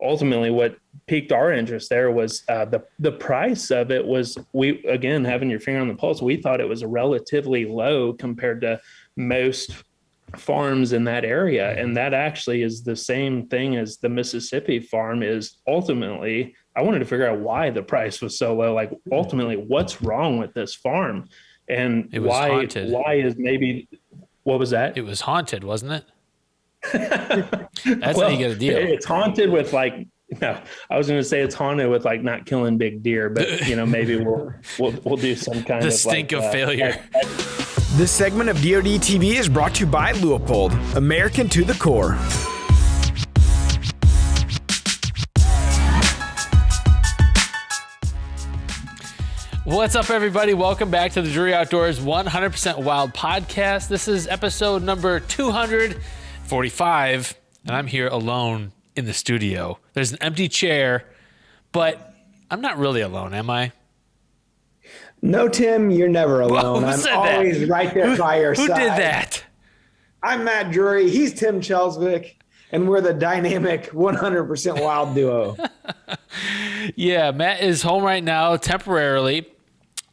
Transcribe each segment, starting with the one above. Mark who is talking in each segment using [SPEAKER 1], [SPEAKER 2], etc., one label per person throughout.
[SPEAKER 1] ultimately what piqued our interest there was the price of it was, we, again, having your finger on the pulse, we thought it was relatively low compared to most farms in that area. And that actually is the same thing as the Mississippi farm is. Ultimately, I wanted to figure out why the price was so low. Like, ultimately, what's wrong with this farm? And
[SPEAKER 2] it was haunted.
[SPEAKER 1] Why is maybe, what was that?
[SPEAKER 2] It was haunted, wasn't it? That's how you get a deal.
[SPEAKER 1] It's haunted with, like, no, I was going to say it's haunted with, like, not killing big deer, but maybe we'll do some kind
[SPEAKER 2] the
[SPEAKER 1] of
[SPEAKER 2] stink of failure.
[SPEAKER 3] This segment of DoD TV is brought to you by Leupold, American to the core.
[SPEAKER 2] What's up, everybody? Welcome back to the Drury Outdoors 100% Wild podcast. This is episode number 245, and I'm here alone in the studio. There's an empty chair, but I'm not really alone, am I?
[SPEAKER 3] No, Tim, you're never alone.
[SPEAKER 2] Whoa,
[SPEAKER 3] I'm always right there by your side.
[SPEAKER 2] Who did that?
[SPEAKER 3] I'm Matt Drury. He's Tim Chelsvik, and we're the dynamic 100% Wild duo.
[SPEAKER 2] Yeah, Matt is home right now temporarily,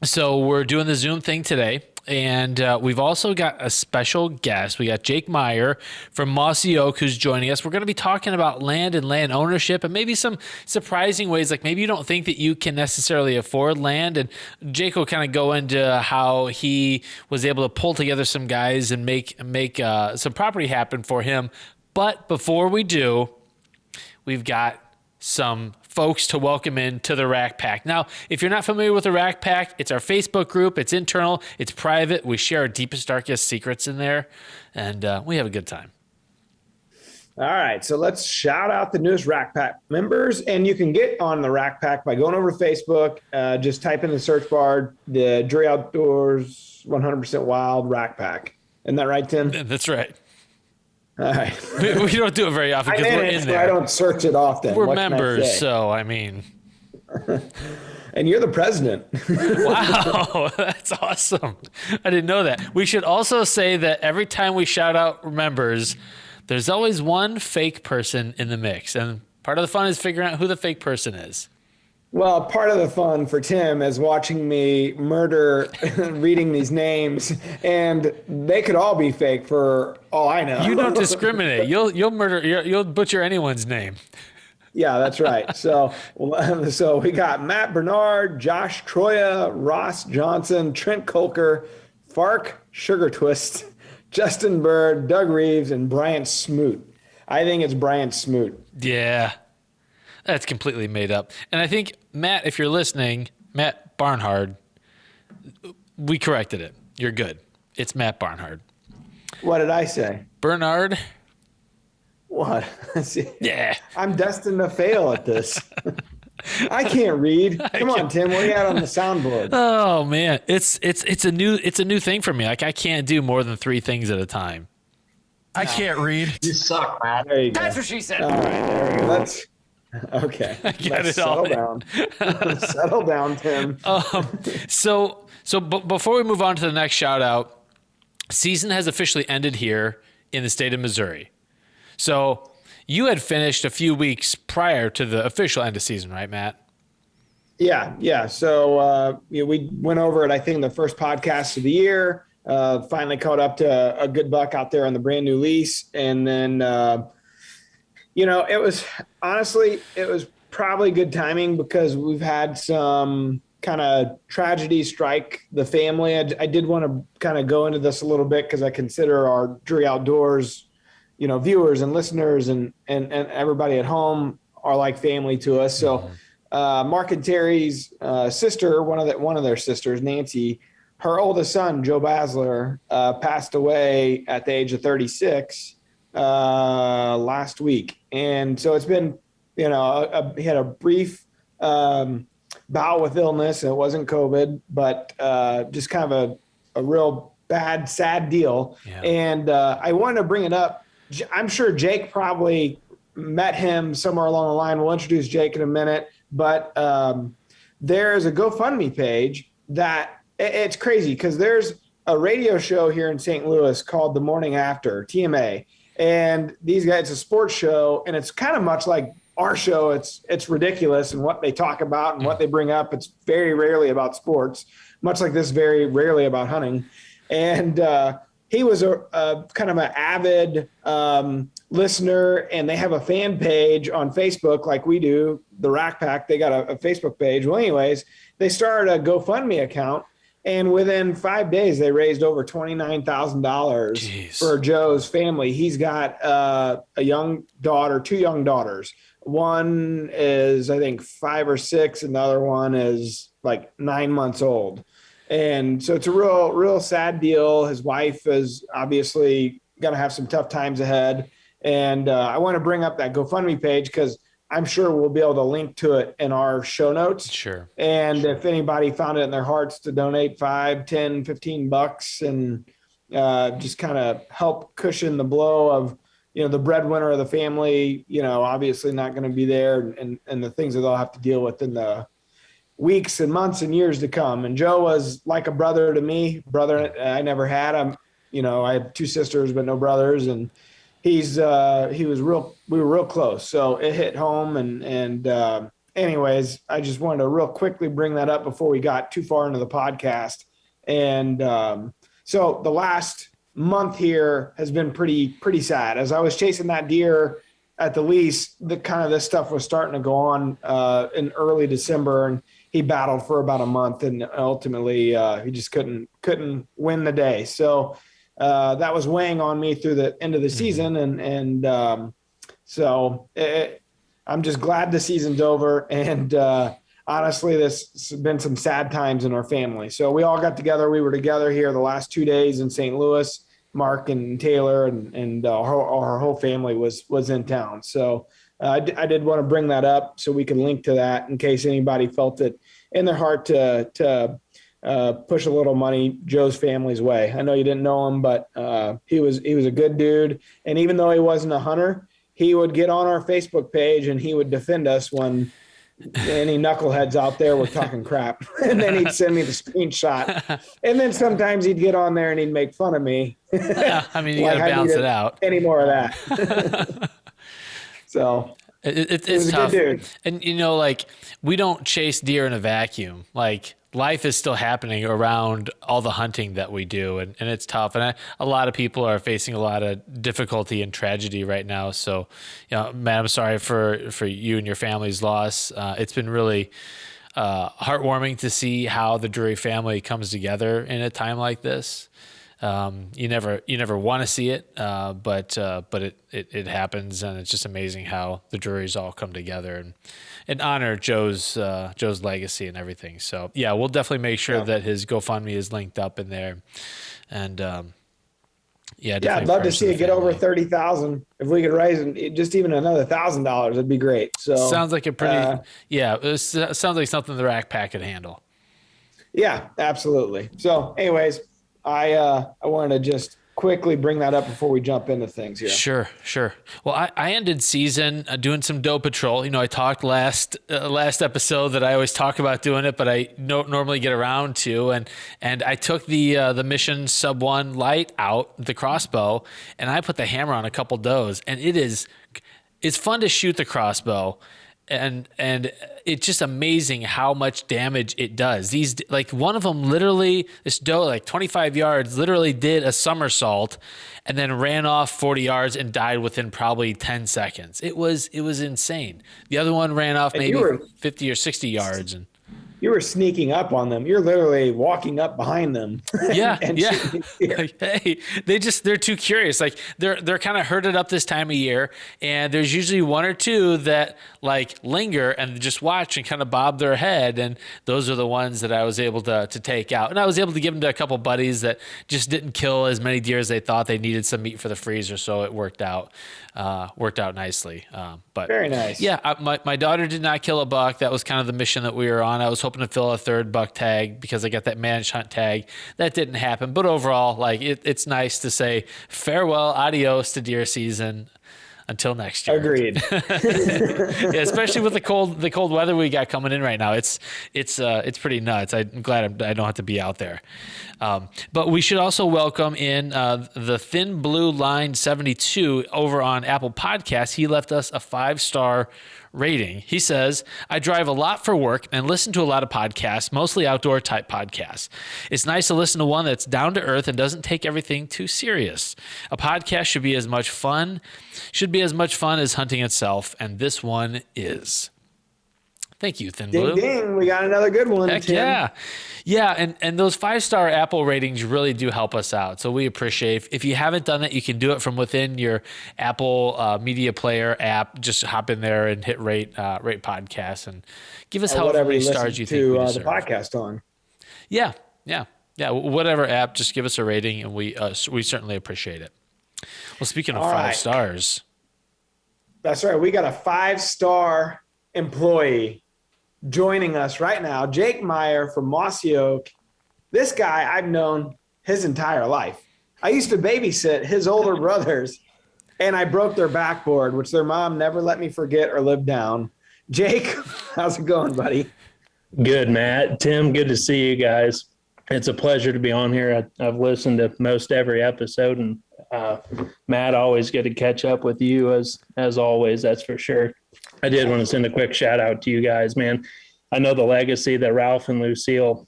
[SPEAKER 2] so we're doing the Zoom thing today. And we've also got a special guest. We got Jake Meyer from Mossy Oak who's joining us. We're going to be talking about land and land ownership and maybe some surprising ways, like maybe you don't think that you can necessarily afford land. And Jake will kind of go into how he was able to pull together some guys and make some property happen for him. But before we do, we've got some folks to welcome in to the Rack Pack. Now, if you're not familiar with the Rack Pack, it's our Facebook group. It's internal. It's private. We share our deepest, darkest secrets in there, and we have a good time.
[SPEAKER 3] All right, so let's shout out the newest Rack Pack members, and you can get on the Rack Pack by going over to Facebook. Just type in the search bar, the Drury Outdoors 100% Wild Rack Pack. Isn't that right, Tim?
[SPEAKER 2] That's right.
[SPEAKER 3] All right.
[SPEAKER 2] We don't do it very often because we're in there.
[SPEAKER 3] I don't search it often.
[SPEAKER 2] We're members, so I mean.
[SPEAKER 3] And you're the president.
[SPEAKER 2] Wow, that's awesome. I didn't know that. We should also say that every time we shout out members, there's always one fake person in the mix. And part of the fun is figuring out who the fake person is.
[SPEAKER 3] Well, part of the fun for Tim is watching me murder reading these names, and they could all be fake for all I know.
[SPEAKER 2] You don't discriminate. You'll murder. You'll butcher anyone's name.
[SPEAKER 3] Yeah, that's right. So we got Matt Bernard, Josh Troya, Ross Johnson, Trent Colker, Fark Sugar Twist, Justin Bird, Doug Reeves, and Bryant Smoot. I think it's Bryant Smoot.
[SPEAKER 2] Yeah. That's completely made up. And I think, Matt, if you're listening, Matt Barnhard, we corrected it. You're good. It's Matt Barnhard.
[SPEAKER 3] What did I say?
[SPEAKER 2] Bernard?
[SPEAKER 3] What?
[SPEAKER 2] Yeah.
[SPEAKER 3] I'm destined to fail at this. I can't read. Come on, Tim. What do you got on the soundboard?
[SPEAKER 2] Oh, man. It's a new thing for me. Like, I can't do more than 3 things at a time.
[SPEAKER 4] I can't read.
[SPEAKER 3] You suck, Matt. There you go.
[SPEAKER 4] That's what she said.
[SPEAKER 3] All right, there we go. Okay.
[SPEAKER 2] Let's settle
[SPEAKER 3] down. Settle down, Tim.
[SPEAKER 2] So before we move on to the next shout out, season has officially ended here in the state of Missouri. So you had finished a few weeks prior to the official end of season, right, Matt?
[SPEAKER 3] Yeah. So we went over it, I think, the first podcast of the year. Finally caught up to a good buck out there on the brand new lease. And then, it was probably good timing because we've had some kind of tragedy strike the family. I did want to kind of go into this a little bit because I consider our Drury Outdoors, viewers and listeners and everybody at home are like family to us. So Mark and Terry's sister, one of their sisters, Nancy, her oldest son, Joe Basler, passed away at the age of 36 last week. And so it's been, he had a brief bout with illness. It wasn't COVID, but just kind of a real bad, sad deal. Yeah. And I wanted to bring it up. I'm sure Jake probably met him somewhere along the line. We'll introduce Jake in a minute. But there's a GoFundMe page that it's crazy because there's a radio show here in St. Louis called The Morning After, TMA. And these guys, it's a sports show, and it's kind of much like our show, it's ridiculous, and what they talk about and what they bring up. It's very rarely about sports, much like this, very rarely about hunting. And he was a kind of an avid listener, and they have a fan page on Facebook like we do, the Rack Pack. They got a Facebook page. Well, anyways, they started a GoFundMe account, and within 5 days, they raised over $29,000 for Joe's family. He's got a young daughter, 2 young daughters. One is, I think, 5 or 6, and the other one is like 9 months old. And so it's a real sad deal. His wife is obviously going to have some tough times ahead. And I want to bring up that GoFundMe page because I'm sure we'll be able to link to it in our show notes.
[SPEAKER 2] Sure.
[SPEAKER 3] And if anybody found it in their hearts to donate $5, $10, $15 and just kind of help cushion the blow of, the breadwinner of the family, obviously not going to be there and the things that they'll have to deal with in the weeks and months and years to come. And Joe was like a brother to me, brother I never had. I had 2 sisters, but no brothers. And we were real close. So it hit home. And anyways, I just wanted to real quickly bring that up before we got too far into the podcast. And so the last month here has been pretty sad. As I was chasing that deer at the lease, this stuff was starting to go on in early December, and he battled for about a month, and ultimately he just couldn't win the day. So that was weighing on me through the end of the season, and so I'm just glad the season's over. And honestly, this has been some sad times in our family. So we all got together. We were together here the last 2 days in St. Louis. Mark and Taylor and our whole family was in town. So I did want to bring that up so we can link to that in case anybody felt it in their heart to push a little money Joe's family's way. I know you didn't know him, but he was a good dude. And even though he wasn't a hunter, he would get on our Facebook page and he would defend us when any knuckleheads out there were talking crap. And then he'd send me the screenshot. And then sometimes he'd get on there and he'd make fun of me.
[SPEAKER 2] I mean, you got to balance it out.
[SPEAKER 3] Any more of that. So
[SPEAKER 2] it's tough. A good dude. And we don't chase deer in a vacuum. Like, life is still happening around all the hunting that we do, and it's tough. And a lot of people are facing a lot of difficulty and tragedy right now. So, Matt, I'm sorry for you and your family's loss. It's been really heartwarming to see how the Drury family comes together in a time like this. You never want to see it, but it happens, and it's just amazing how the Drurys all come together and honor Joe's legacy and everything. So yeah, we'll definitely make sure that his GoFundMe is linked up in there, and
[SPEAKER 3] I'd love to see it get over 30,000. If we could raise just even another $1,000, it'd be great. So
[SPEAKER 2] sounds like a pretty it sounds like something the Rack Pack could handle.
[SPEAKER 3] Yeah, absolutely. So anyways, I wanted to just quickly bring that up before we jump into things here.
[SPEAKER 2] Sure. Well, I ended season doing some doe patrol. I talked last episode that I always talk about doing it, but I don't normally get around to. And I took the Mission Sub 1 light out, the crossbow, and I put the hammer on a couple does. And it's fun to shoot the crossbow. And it's just amazing how much damage it does. These, like, one of them literally, this doe, like 25 yards, literally did a somersault and then ran off 40 yards and died within probably 10 seconds. It was insane. The other one ran off maybe 50 or 60 yards. And
[SPEAKER 3] you were sneaking up on them. You're literally walking up behind them.
[SPEAKER 2] Yeah. Like, hey, they're too curious. Like, they're kind of herded up this time of year, and there's usually one or two that like linger and just watch and kind of bob their head. And those are the ones that I was able to take out. And I was able to give them to a couple buddies that just didn't kill as many deer as they thought. They needed some meat for the freezer, so it worked out nicely. But
[SPEAKER 3] very nice.
[SPEAKER 2] Yeah, my daughter did not kill a buck. That was kind of the mission that we were on. I was hoping to fill a third buck tag because I got that managed hunt tag. That didn't happen. But overall, like, it's nice to say farewell, adios to deer season until next year.
[SPEAKER 3] Agreed.
[SPEAKER 2] Yeah, especially with the cold weather we got coming in right now. It's pretty nuts. I'm glad I don't have to be out there. But we should also welcome in the Thin Blue Line 72 over on Apple Podcasts. He left us a 5-star rating. He says, I drive a lot for work and listen to a lot of podcasts, mostly outdoor type podcasts. It's nice to listen to one that's down to earth and doesn't take everything too serious. A podcast should be as much fun as hunting itself, and this one is. Thank you, Thin Blue.
[SPEAKER 3] Ding, ding. We got another good one,
[SPEAKER 2] Heck
[SPEAKER 3] Tim.
[SPEAKER 2] yeah. Yeah, and those 5-star Apple ratings really do help us out. So we appreciate if you haven't done it, you can do it from within your Apple Media Player app. Just hop in there and hit rate podcasts and give us however many stars you think we deserve.
[SPEAKER 3] The podcast on.
[SPEAKER 2] Yeah. Whatever app, just give us a rating, and we certainly appreciate it. Well, speaking of 5 stars.
[SPEAKER 3] That's right. We got a 5-star employee joining us right now, Jake Meyer from Mossy. This guy I've known his entire life. I used to babysit his older brothers, and I broke their backboard, which their mom never let me forget or live down. Jake, how's it going, buddy?
[SPEAKER 1] Good, Matt. Tim, good to see you guys. It's a pleasure to be on here. I've listened to most every episode, and Matt, always good to catch up with you as always. That's for sure. I did want to send a quick shout out to you guys, man. I know the legacy that Ralph and Lucille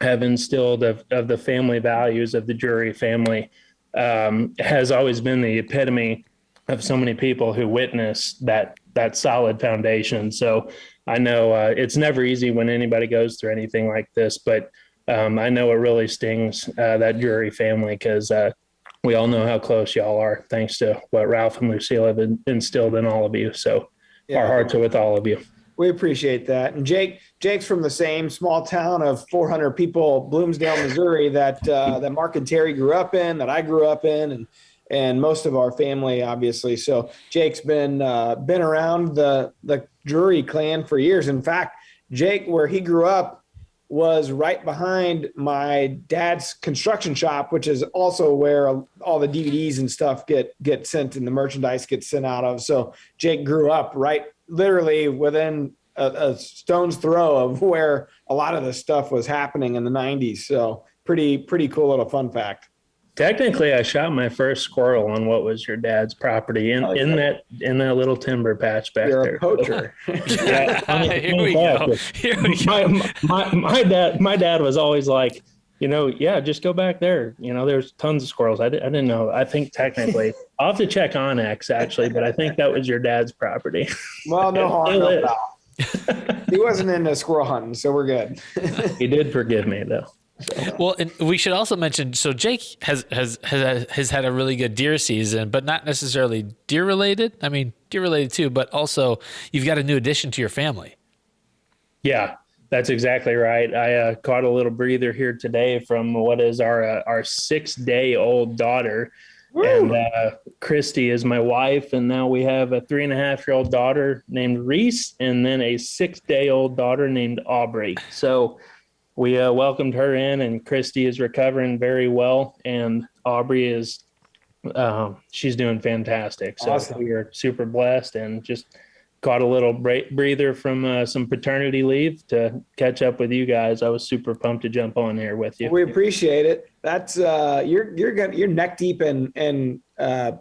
[SPEAKER 1] have instilled of the family values of the Drury family has always been the epitome of so many people who witness that solid foundation. So I know it's never easy when anybody goes through anything like this, but I know it really stings that Drury family because we all know how close y'all are, thanks to what Ralph and Lucille have instilled in all of you. So our hearts are with all of you.
[SPEAKER 3] We appreciate that. And Jake's from the same small town of 400 people, Bloomsdale, Missouri, that Mark and Terry grew up in, that I grew up in, and most of our family, obviously. So Jake's been around the Drury clan for years. In fact, Jake, where he grew up, was right behind my dad's construction shop, which is also where all the DVDs and stuff get sent and the merchandise gets sent out of. So Jake grew up right literally within a stone's throw of where a lot of the stuff was happening in the 90s. So pretty cool little fun fact.
[SPEAKER 1] Technically, I shot my first squirrel on what was your dad's property in that little timber patch back there.
[SPEAKER 3] You're a poacher.
[SPEAKER 2] Here we go.
[SPEAKER 1] My dad was always like, just go back there. There's tons of squirrels. I didn't know. I think technically, I'll have to check on X actually, but I think that was your dad's property.
[SPEAKER 3] Well, no harm, no foul. He wasn't into squirrel hunting, so we're good.
[SPEAKER 1] He did forgive me though.
[SPEAKER 2] Well, and we should also mention, so Jake has had a really good deer season, but not necessarily deer related. I mean, deer related too, but also you've got a new addition to your family.
[SPEAKER 1] Yeah, that's exactly right. I caught a little breather here today from what is our 6-day-old daughter. Woo! And Christy is my wife, and now we have a 3.5-year-old daughter named Reese, and then a 6-day-old daughter named Aubrey. So we welcomed her in, and Christy is recovering very well, and Aubrey is she's doing fantastic. So awesome. We are super blessed and just caught a little breather from some paternity leave to catch up with you guys. I was super pumped to jump on here with you.
[SPEAKER 3] We appreciate it. That's you're neck deep in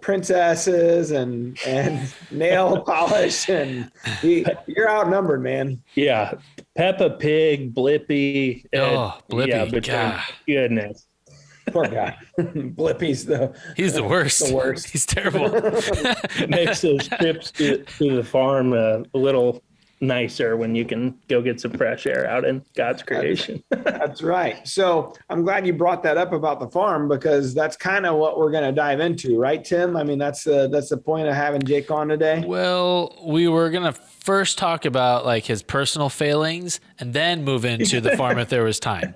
[SPEAKER 3] princesses and nail polish, and you're outnumbered, man.
[SPEAKER 1] Yeah, Peppa Pig, Blippi.
[SPEAKER 2] Blippi,
[SPEAKER 1] yeah, goodness.
[SPEAKER 3] Poor guy. Blippi's
[SPEAKER 2] he's the worst.
[SPEAKER 3] The worst.
[SPEAKER 2] He's terrible.
[SPEAKER 1] Makes those trips to the farm a little nicer when you can go get some fresh air out in God's creation.
[SPEAKER 3] That's right. So I'm glad you brought that up about the farm, because that's kind of what we're going to dive into, right, Tim? I mean, that's the point of having Jake on today.
[SPEAKER 2] Well, we were going to first talk about like his personal failings and then move into the farm if there was time.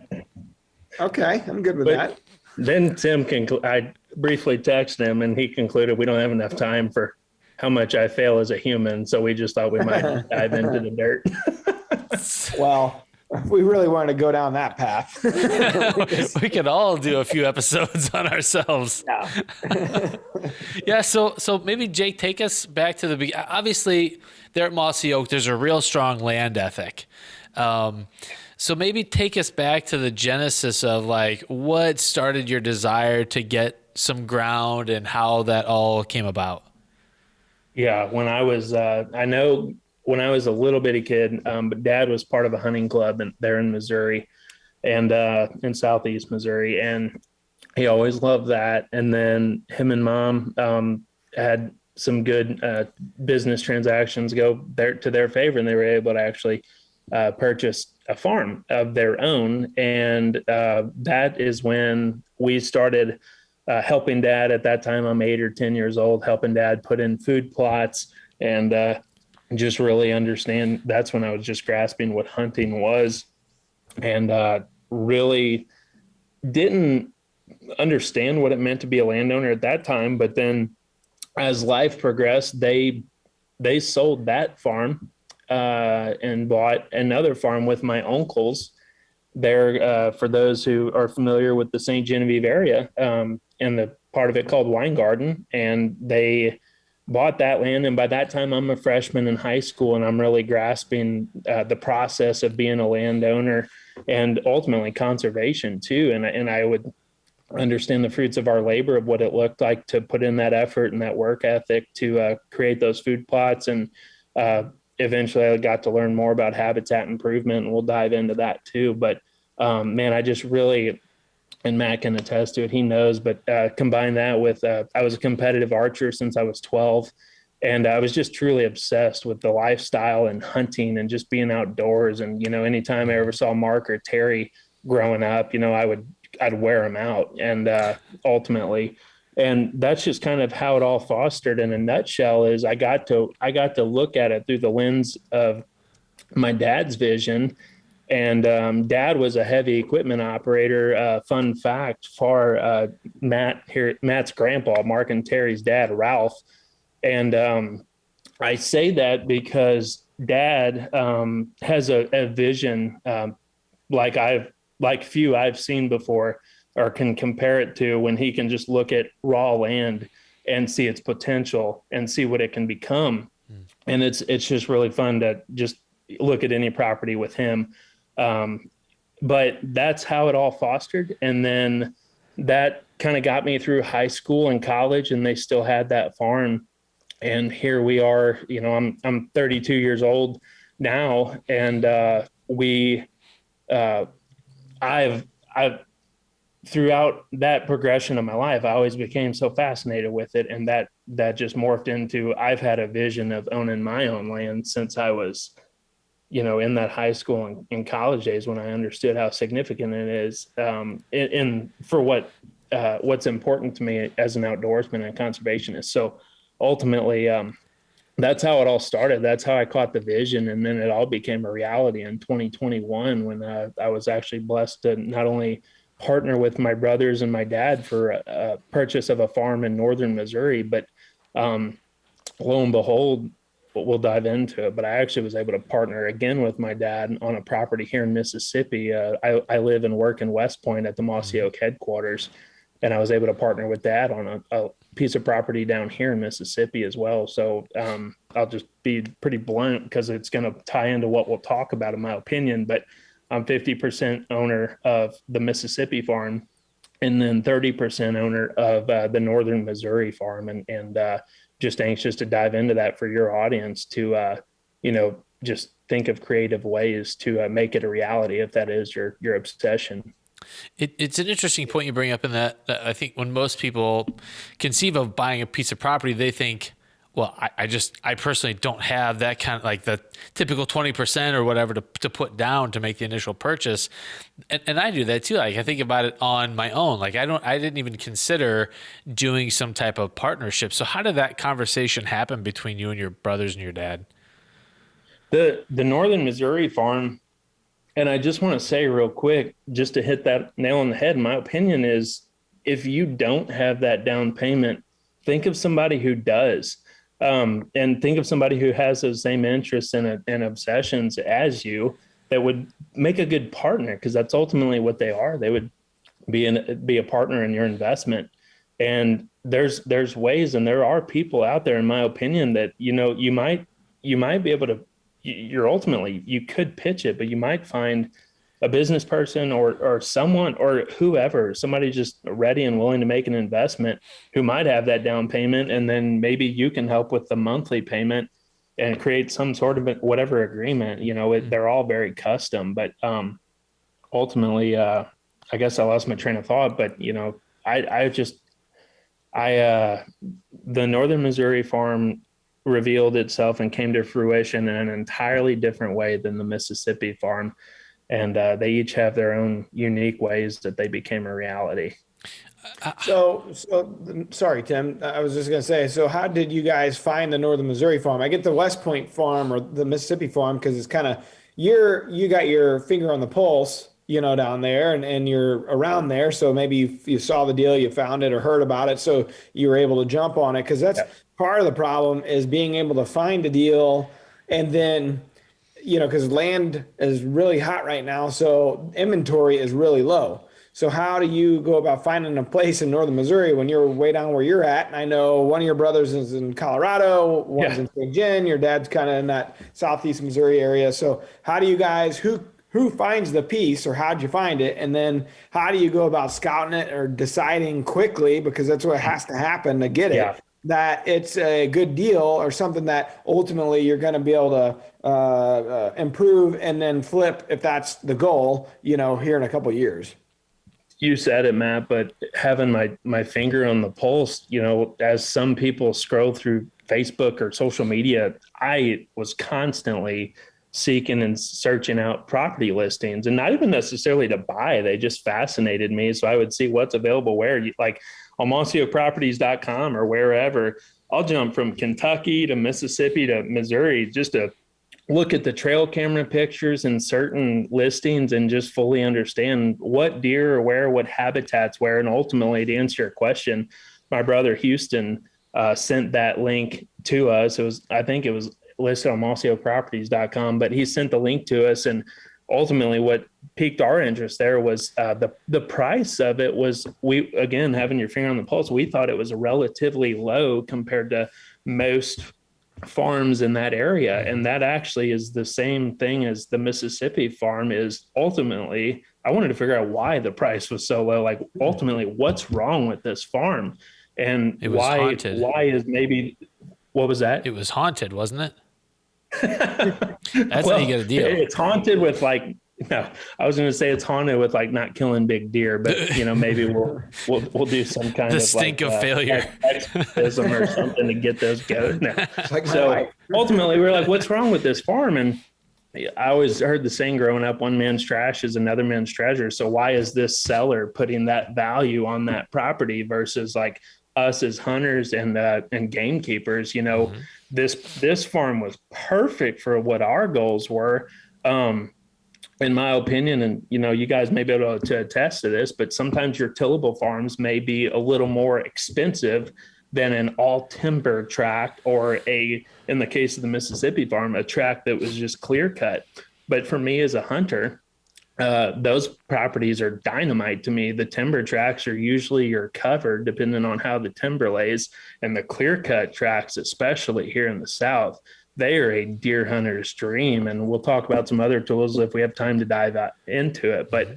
[SPEAKER 3] Okay, I'm good with that.
[SPEAKER 1] Then Tim I briefly texted him, and he concluded we don't have enough time for how much I fail as a human. So we just thought we might dive into the dirt.
[SPEAKER 3] Well, we really wanted to go down that path.
[SPEAKER 2] We could all do a few episodes on ourselves.
[SPEAKER 3] Yeah.
[SPEAKER 2] Yeah. So maybe Jake, take us back to the beginning. Obviously, there at Mossy Oak, there's a real strong land ethic. So maybe take us back to the genesis of like what started your desire to get some ground and how that all came about.
[SPEAKER 1] Yeah, when I was, I know when I was a little bitty kid, but dad was part of a hunting club there in Missouri and in Southeast Missouri. And he always loved that. And then him and mom had some good business transactions go to their favor, and they were able to actually purchase a farm of their own. And that is when we started helping dad. At that time, I'm 8 or 10 years old, helping dad put in food plots and just really understand. That's when I was just grasping what hunting was, and really didn't understand what it meant to be a landowner at that time. But then as life progressed, they sold that farm and bought another farm with my uncles there. For those who are familiar with the St. Genevieve area, and the part of it called Wine Garden, and they bought that land. And by that time, I'm a freshman in high school, and I'm really grasping the process of being a landowner and ultimately conservation too. And I would understand the fruits of our labor, of what it looked like to put in that effort and that work ethic to create those food plots. And eventually I got to learn more about habitat improvement, and we'll dive into that too. But man, I just really, and Matt can attest to it, he knows, but combine that with, I was a competitive archer since I was 12. And I was just truly obsessed with the lifestyle and hunting and just being outdoors. And, anytime I ever saw Mark or Terry growing up, I'd wear them out. And ultimately, and that's just kind of how it all fostered in a nutshell, is I got to look at it through the lens of my dad's vision. And dad was a heavy equipment operator. Fun fact for Matt's grandpa, Mark and Terry's dad, Ralph. And I say that because dad has a vision like few I've seen before, or can compare it to, when he can just look at raw land and see its potential and see what it can become. And it's just really fun to just look at any property with him. But that's how it all fostered. And then that kind of got me through high school and college, and they still had that farm. And here we are, I'm 32 years old now. And I've throughout that progression of my life, I always became so fascinated with it. And that just morphed into, I've had a vision of owning my own land since I was, in that high school and college days, when I understood how significant it is, in for what's important to me as an outdoorsman and conservationist. So ultimately, that's how it all started. That's how I caught the vision. And then it all became a reality in 2021, when I was actually blessed to not only partner with my brothers and my dad for a purchase of a farm in northern Missouri, but lo and behold, we'll dive into it, but I actually was able to partner again with my dad on a property here in Mississippi. I live and work in West Point at the Mossy headquarters, and I was able to partner with dad on a piece of property down here in Mississippi as well. So I'll just be pretty blunt, because it's going to tie into what we'll talk about, in my opinion. But I'm 50% owner of the Mississippi farm, and then 30% owner of the northern Missouri farm, and just anxious to dive into that for your audience to just think of creative ways to make it a reality, if that is your obsession.
[SPEAKER 2] It's an interesting point you bring up, in that I think when most people conceive of buying a piece of property, they think, well, I personally don't have that kind of, like, the typical 20% or whatever to put down to make the initial purchase. And I do that too. Like, I think about it on my own. Like, I didn't even consider doing some type of partnership. So how did that conversation happen between you and your brothers and your dad?
[SPEAKER 1] The northern Missouri farm, and I just want to say real quick, just to hit that nail on the head, my opinion is, if you don't have that down payment, think of somebody who does. And think of somebody who has those same interests and obsessions as you, that would make a good partner, because that's ultimately what they are. They would be a partner in your investment. And there's ways, and there are people out there, in my opinion, that you might be able to. You could pitch it, but you might find a business person or someone or whoever, somebody just ready and willing to make an investment, who might have that down payment. And then maybe you can help with the monthly payment. and create some sort of whatever agreement. They're all very custom, but ultimately, I guess I lost my train of thought. But I just the Northern Missouri farm revealed itself and came to fruition in an entirely different way than the Mississippi farm. And they each have their own unique ways that they became a reality.
[SPEAKER 3] So sorry, Tim. I was just going to say, so how did you guys find the Northern Missouri farm? I get the West Point farm or the Mississippi farm because it's kind of, you got your finger on the pulse, down there and you're around there. So maybe you saw the deal, you found it or heard about it. So you were able to jump on it, because that's part of the problem, is being able to find a deal. And then, because land is really hot right now. So inventory is really low. So how do you go about finding a place in Northern Missouri when you're way down where you're at? And I know one of your brothers is in Colorado, one's in St. John, your dad's kind of in that Southeast Missouri area. So how do you guys, who finds the piece, or how'd you find it? And then how do you go about scouting it or deciding quickly, because that's what has to happen to get it, that it's a good deal or something that ultimately you're going to be able to improve and then flip, if that's the goal, here in a couple of years?
[SPEAKER 1] You said it, Matt, but having my finger on the pulse, as some people scroll through Facebook or social media, I was constantly seeking and searching out property listings, and not even necessarily to buy. They just fascinated me. So I would see what's available where, like on MossyOakProperties.com or wherever. I'll jump from Kentucky to Mississippi to Missouri just to look at the trail camera pictures and certain listings and just fully understand what deer are where, what habitats where. And ultimately, to answer your question, my brother Houston sent that link to us. I think it was listed on MossyOakProperties.com, but he sent the link to us. And ultimately what piqued our interest there was the price of it was, again, having your finger on the pulse, we thought it was relatively low compared to most farms in that area. And that actually is the same thing as the Mississippi farm is. Ultimately, I wanted to figure out why the price was so low. Like, ultimately, what's wrong with this farm? And why is maybe, what was that?
[SPEAKER 2] It was haunted, wasn't it? That's how you get a deal.
[SPEAKER 1] It's haunted with no, I was going to say it's haunted with not killing big deer, but maybe we'll do some kind
[SPEAKER 2] the
[SPEAKER 1] of
[SPEAKER 2] stink of failure
[SPEAKER 1] exorcism or something to get those goats. No. So ultimately, we're like, what's wrong with this farm? And I always heard the saying growing up, one man's trash is another man's treasure. So why is this seller putting that value on that property versus us as hunters and gamekeepers? This farm was perfect for what our goals were. In my opinion, and you guys may be able to attest to this, but sometimes your tillable farms may be a little more expensive than an all timber tract, or in the case of the Mississippi farm, a tract that was just clear cut. But for me as a hunter, those properties are dynamite to me. The timber tracts are usually your cover, depending on how the timber lays, and the clear cut tracts, especially here in the South, they are a deer hunter's dream. And we'll talk about some other tools if we have time to dive into it. But,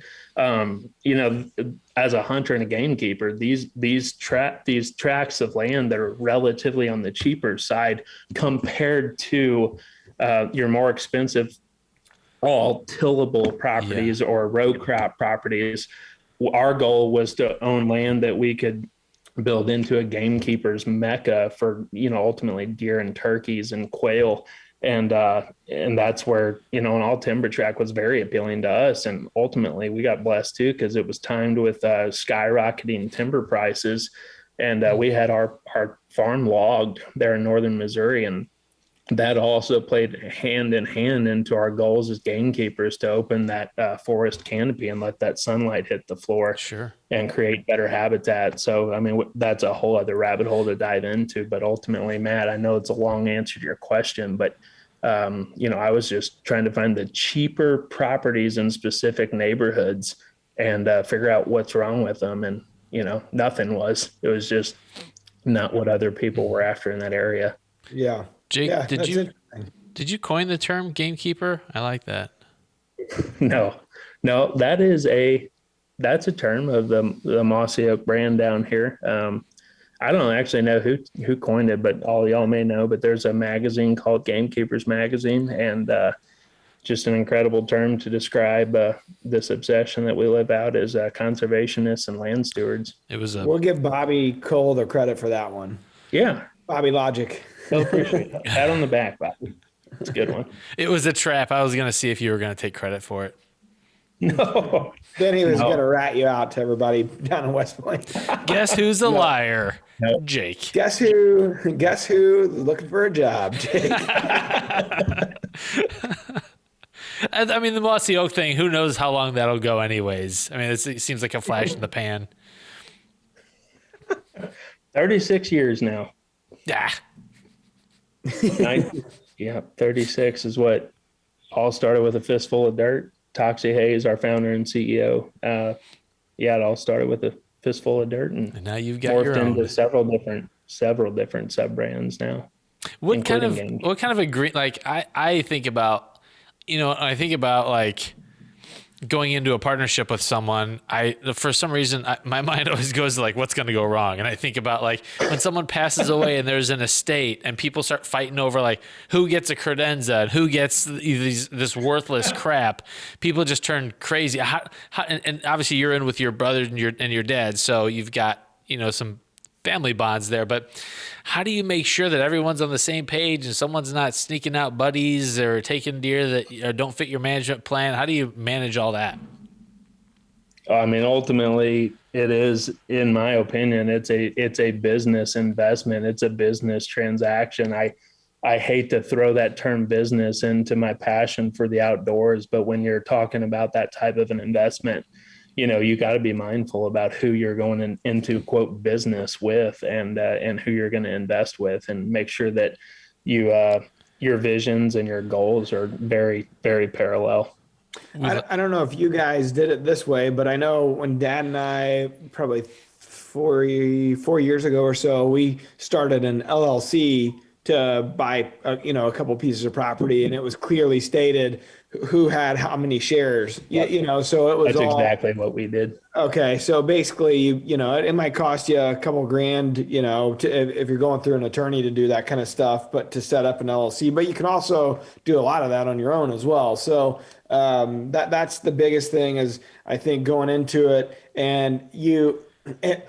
[SPEAKER 1] as a hunter and a gamekeeper, these tracts of land that are relatively on the cheaper side compared to your more expensive all tillable properties or row crop properties. Our goal was to own land that we could build into a gamekeeper's mecca for, ultimately deer and turkeys and quail. And that's where, an all timber tract was very appealing to us. And ultimately we got blessed too, because it was timed with skyrocketing timber prices. And we had our farm logged there in Northern Missouri. And that also played hand in hand into our goals as gamekeepers to open that forest canopy and let that sunlight hit the floor and create better habitat. So, that's a whole other rabbit hole to dive into. But ultimately, Matt, I know it's a long answer to your question, but, I was just trying to find the cheaper properties in specific neighborhoods and figure out what's wrong with them. And, nothing was. It was just not what other people were after in that area.
[SPEAKER 3] Yeah.
[SPEAKER 2] Jake, did you coin the term gamekeeper? I like that.
[SPEAKER 1] No, that's a term of the Mossy Oak brand down here. I don't actually know who coined it, but all y'all may know. But there's a magazine called Gamekeepers Magazine, and just an incredible term to describe this obsession that we live out as conservationists and land stewards.
[SPEAKER 3] We'll give Bobby Cole the credit for that one.
[SPEAKER 1] Yeah,
[SPEAKER 3] Bobby Logic.
[SPEAKER 1] so appreciate it. Pat on the back, Bobby. That's a good one.
[SPEAKER 2] It was a trap. I was going to see if you were going to take credit for it.
[SPEAKER 1] No.
[SPEAKER 3] Then he was going to rat you out to everybody down in West Point.
[SPEAKER 2] Guess who's the liar?
[SPEAKER 1] No.
[SPEAKER 2] Jake.
[SPEAKER 3] Guess who? Looking for a job, Jake.
[SPEAKER 2] I mean, the Mossy Oak thing, who knows how long that'll go anyways. I mean, it seems like a flash in the pan.
[SPEAKER 1] 36 years now.
[SPEAKER 2] Yeah.
[SPEAKER 1] Yeah, 36 is what all started with a fistful of dirt. Toxie Hayes, our founder and CEO. It all started with a fistful of dirt and
[SPEAKER 2] now you've got
[SPEAKER 1] morphed
[SPEAKER 2] your own.
[SPEAKER 1] into several different sub brands now.
[SPEAKER 2] What kind of agree? Like I think about, like going into a partnership with someone, for some reason, my mind always goes to like, what's going to go wrong? And I think about like when someone passes away and there's an estate and people start fighting over like who gets a credenza and who gets this worthless crap. People just turn crazy. And obviously you're in with your brother and your dad, so you've got some family bonds there. But how do you make sure that everyone's on the same page and someone's not sneaking out buddies or taking deer that don't fit your management plan? How do you manage all that?
[SPEAKER 1] I mean, ultimately, it is, in my opinion, it's a business investment. It's a business transaction. I hate to throw that term business into my passion for the outdoors, but when you're talking about that type of an investment, you got to be mindful about who you're going into quote business with and who you're going to invest with, and make sure that your visions and your goals are very, very parallel.
[SPEAKER 3] I don't know if you guys did it this way, but I know when Dad and I, probably 4 years ago or so, we started an LLC to buy a couple pieces of property, and it was clearly stated who had how many shares, so it was
[SPEAKER 1] That's exactly what we did.
[SPEAKER 3] Okay. So basically, it might cost you a couple grand, if you're going through an attorney to do that kind of stuff, but to set up an LLC, but you can also do a lot of that on your own as well. So that's the biggest thing is, I think, going into it, and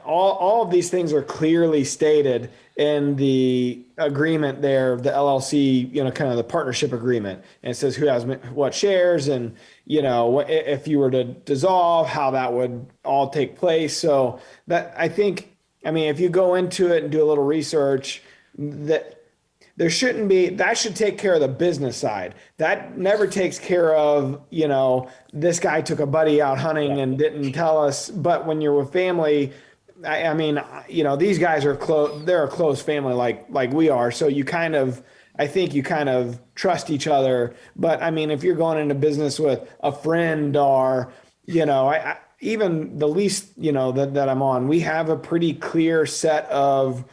[SPEAKER 3] all of these things are clearly stated in the agreement there, the LLC, kind of the partnership agreement, and it says who has what shares, and if you were to dissolve, how that would all take place. So that, I think, if you go into it and do a little research, that there shouldn't be, that should take care of the business side. That never takes care of, this guy took a buddy out hunting and didn't tell us. But when you're with family, these guys are close, they're a close family like we are. So I think you kind of trust each other. But if you're going into business with a friend or, even the lease, that I'm on, we have a pretty clear set of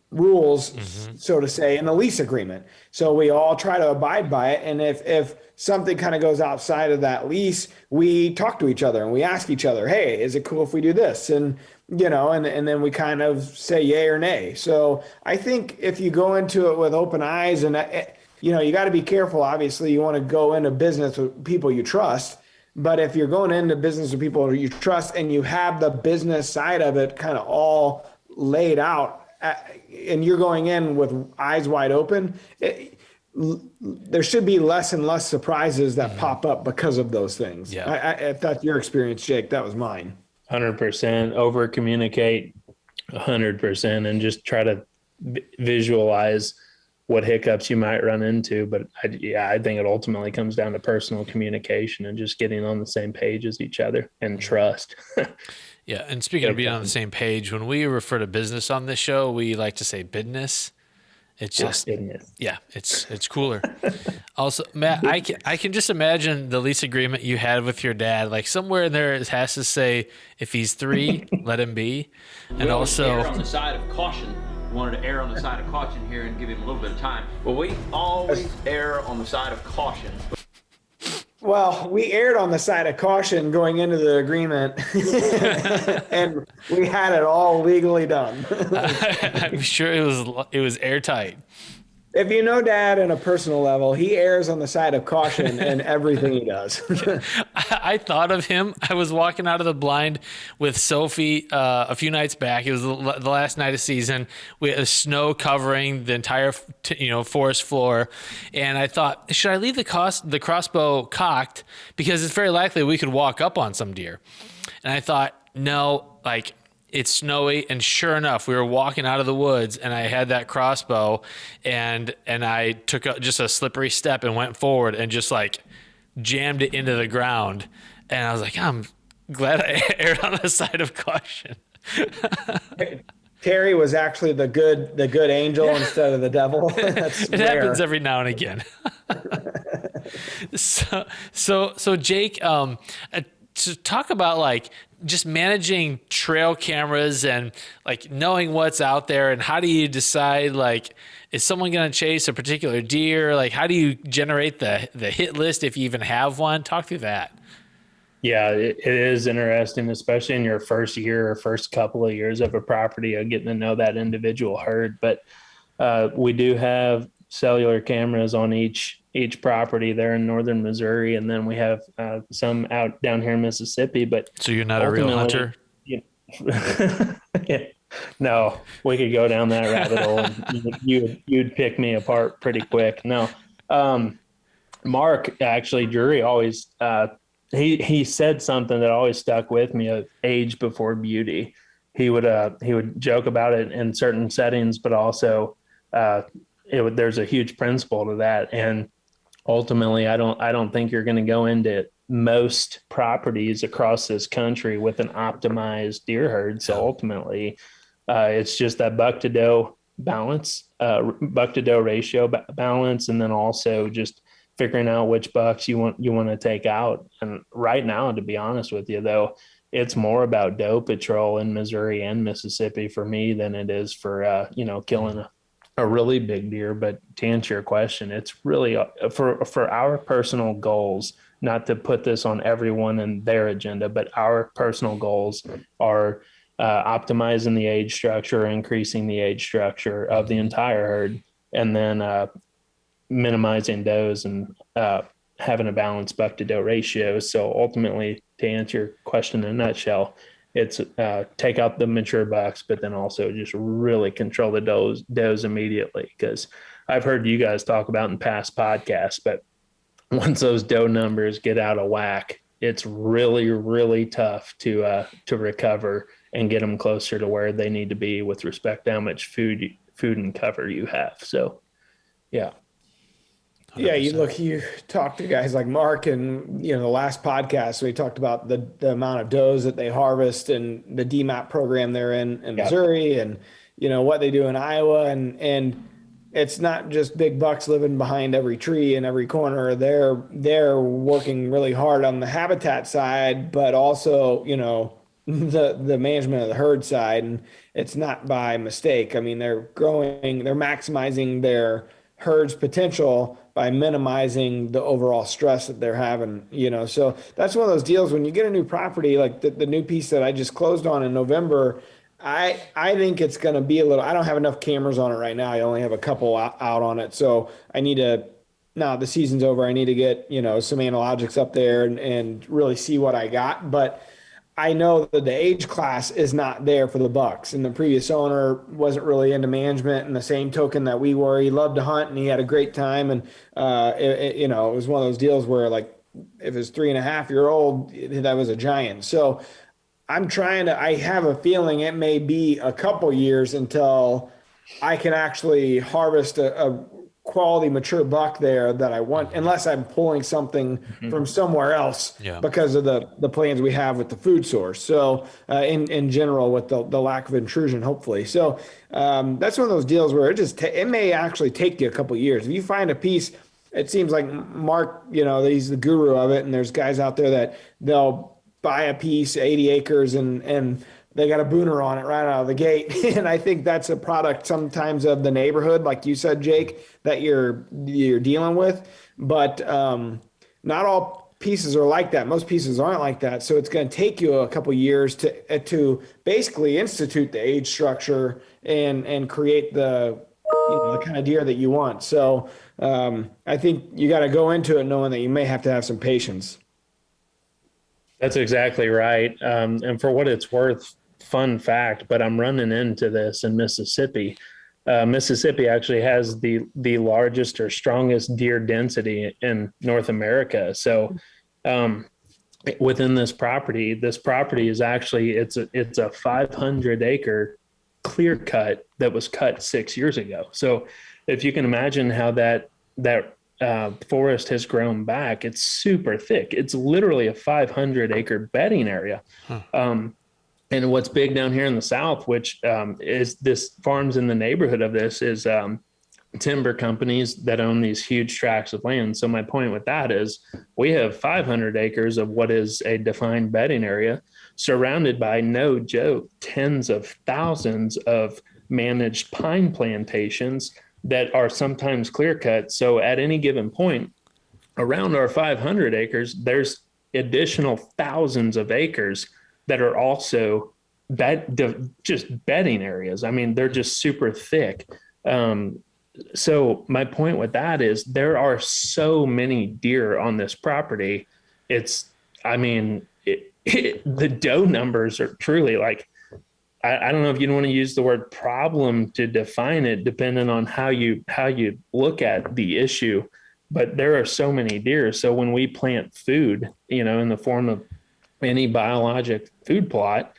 [SPEAKER 3] rules, so to say, in the lease agreement. So we all try to abide by it. And if something kind of goes outside of that lease, we talk to each other and we ask each other, hey, is it cool if we do this? And, and then we kind of say yay or nay. So I think if you go into it with open eyes and, you got to be careful. Obviously, you want to go into business with people you trust. But if you're going into business with people you trust and you have the business side of it kind of all laid out, and you're going in with eyes wide open, there should be less and less surprises that pop up because of those things. Yeah. If that's your experience, Jake, that was mine.
[SPEAKER 1] 100%. Over communicate 100%, and just try to visualize what hiccups you might run into. But I think it ultimately comes down to personal communication and just getting on the same page as each other and trust.
[SPEAKER 2] Yeah, and speaking of being on the same page, when we refer to business on this show, we like to say business. It's just,
[SPEAKER 1] business.
[SPEAKER 2] Yeah, it's cooler. Also, Matt, I can just imagine the lease agreement you had with your dad. Like somewhere in there, it has to say, if he's 3, let him be. And also,
[SPEAKER 5] err on the side of caution. Wanted to err on the side of caution here and give him a little bit of time. But we always err on the side of caution.
[SPEAKER 3] Well, we erred on the side of caution going into the agreement, and we had it all legally done.
[SPEAKER 2] I'm sure it was airtight.
[SPEAKER 3] If you know Dad on a personal level, he errs on the side of caution in everything he does.
[SPEAKER 2] I thought of him. I was walking out of the blind with Sophie a few nights back. It was the last night of season. We had snow covering the entire forest floor, and I thought, should I leave the crossbow cocked because it's very likely we could walk up on some deer? And I thought, no, like. It's snowy, and sure enough, we were walking out of the woods, and I had that crossbow, and I took just a slippery step and went forward and just like jammed it into the ground. And I was like, I'm glad I erred on the side of caution.
[SPEAKER 3] Terry was actually the good angel instead of the devil. That's
[SPEAKER 2] it
[SPEAKER 3] rare.
[SPEAKER 2] happens every now and again. So Jake, to talk about like just managing trail cameras and like knowing what's out there, and how do you decide, like, is someone going to chase a particular deer? Like, how do you generate the hit list if you even have one? Talk through that.
[SPEAKER 1] Yeah, it is interesting, especially in your first year or first couple of years of a property of getting to know that individual herd. But we do have cellular cameras on each property there in northern Missouri, and then we have some out down here in Mississippi. But
[SPEAKER 2] so you're not a real hunter?
[SPEAKER 1] Yeah, no, we could go down that rabbit hole, and you'd pick me apart pretty quick. No, Mark actually, Drury always he said something that always stuck with me of age before beauty. He would joke about it in certain settings, but also there's a huge principle to that. And ultimately, I don't think you're going to go into most properties across this country with an optimized deer herd. So ultimately, it's just that buck to doe balance, buck to doe ratio balance, and then also just figuring out which bucks you want to take out. And right now, to be honest with you, though, it's more about doe patrol in Missouri and Mississippi for me than it is for killing a really big deer. But to answer your question, it's really for our personal goals, not to put this on everyone and their agenda, but our personal goals are optimizing the age structure, increasing the age structure of the entire herd, and then minimizing does and having a balanced buck to doe ratio. So ultimately, to answer your question in a nutshell, it's take out the mature bucks, but then also just really control the does immediately. Because I've heard you guys talk about in past podcasts, but once those doe numbers get out of whack, it's really, really tough to recover and get them closer to where they need to be with respect to how much food and cover you have. So, yeah.
[SPEAKER 3] 100%. Yeah, you talk to guys like Mark, and the last podcast we talked about the amount of does that they harvest and the DMAP program they're in Missouri, and what they do in Iowa, and it's not just big bucks living behind every tree in every corner. They're working really hard on the habitat side, but also the management of the herd side, and it's not by mistake. I mean, they're maximizing their herd's potential by minimizing the overall stress that they're having, So that's one of those deals when you get a new property, like the new piece that I just closed on in November. I think it's going to be I don't have enough cameras on it right now. I only have a couple out on it. So I need to, now the season's over, I need to get, some analogics up there and really see what I got. But I know that the age class is not there for the bucks, and the previous owner wasn't really into management. In the same token that we were, he loved to hunt and he had a great time. And it was one of those deals where, like, if it's 3.5-year-old, that was a giant. So I have a feeling it may be a couple years until I can actually harvest a quality mature buck there that I want, unless I'm pulling something from somewhere else because of the plans we have with the food source. So in general, with the lack of intrusion, hopefully. So that's one of those deals where it may actually take you a couple of years. If you find a piece, it seems like Mark, he's the guru of it. And there's guys out there that they'll buy a piece, 80 acres, and they got a booner on it right out of the gate. And I think that's a product sometimes of the neighborhood, like you said, Jake, that you're dealing with. But not all pieces are like that. Most pieces aren't like that. So it's going to take you a couple years to basically institute the age structure and create the the kind of deer that you want. So I think you got to go into it knowing that you may have to have some patience.
[SPEAKER 1] That's exactly right. And for what it's worth, fun fact, but I'm running into this in Mississippi. Mississippi actually has the largest or strongest deer density in North America. So within this property is actually it's a 500 acre clear cut that was cut 6 years ago. So if you can imagine how that forest has grown back, it's super thick. It's literally a 500 acre bedding area. And what's big down here in the South, which is this farms in the neighborhood of this, is timber companies that own these huge tracts of land. So my point with that is we have 500 acres of what is a defined bedding area surrounded by, no joke, tens of thousands of managed pine plantations that are sometimes clear cut. So at any given point around our 500 acres, there's additional thousands of acres that are also just bedding areas. I mean, they're just super thick. So my point with that is there are so many deer on this property. The doe numbers are truly like, I don't know if you want to use the word problem to define it, depending on how you look at the issue, but there are so many deer. So when we plant food, in the form of any biologic food plot,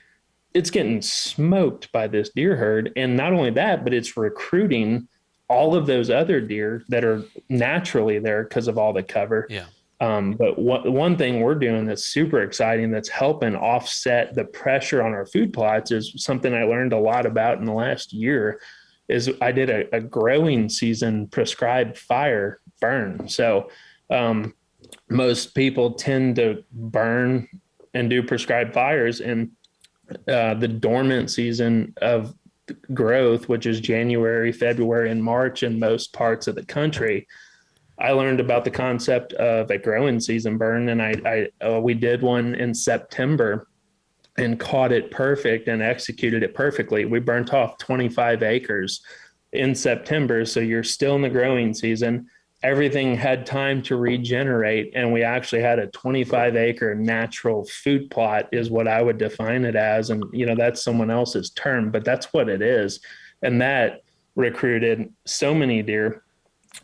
[SPEAKER 1] it's getting smoked by this deer herd. And not only that, but it's recruiting all of those other deer that are naturally there because of all the cover.
[SPEAKER 2] Yeah.
[SPEAKER 1] But one thing we're doing that's super exciting, that's helping offset the pressure on our food plots, is something I learned a lot about in the last year. Is I did a growing season prescribed fire burn. So most people tend to burn and do prescribed fires in the dormant season of growth, which is January, February, and March in most parts of the country. I learned about the concept of a growing season burn, and we did one in September and caught it perfect and executed it perfectly. We burnt off 25 acres in September, so you're still in the growing season. Everything had time to regenerate, and we actually had a 25 acre natural food plot is what I would define it as. And, that's someone else's term, but that's what it is. And that recruited so many deer.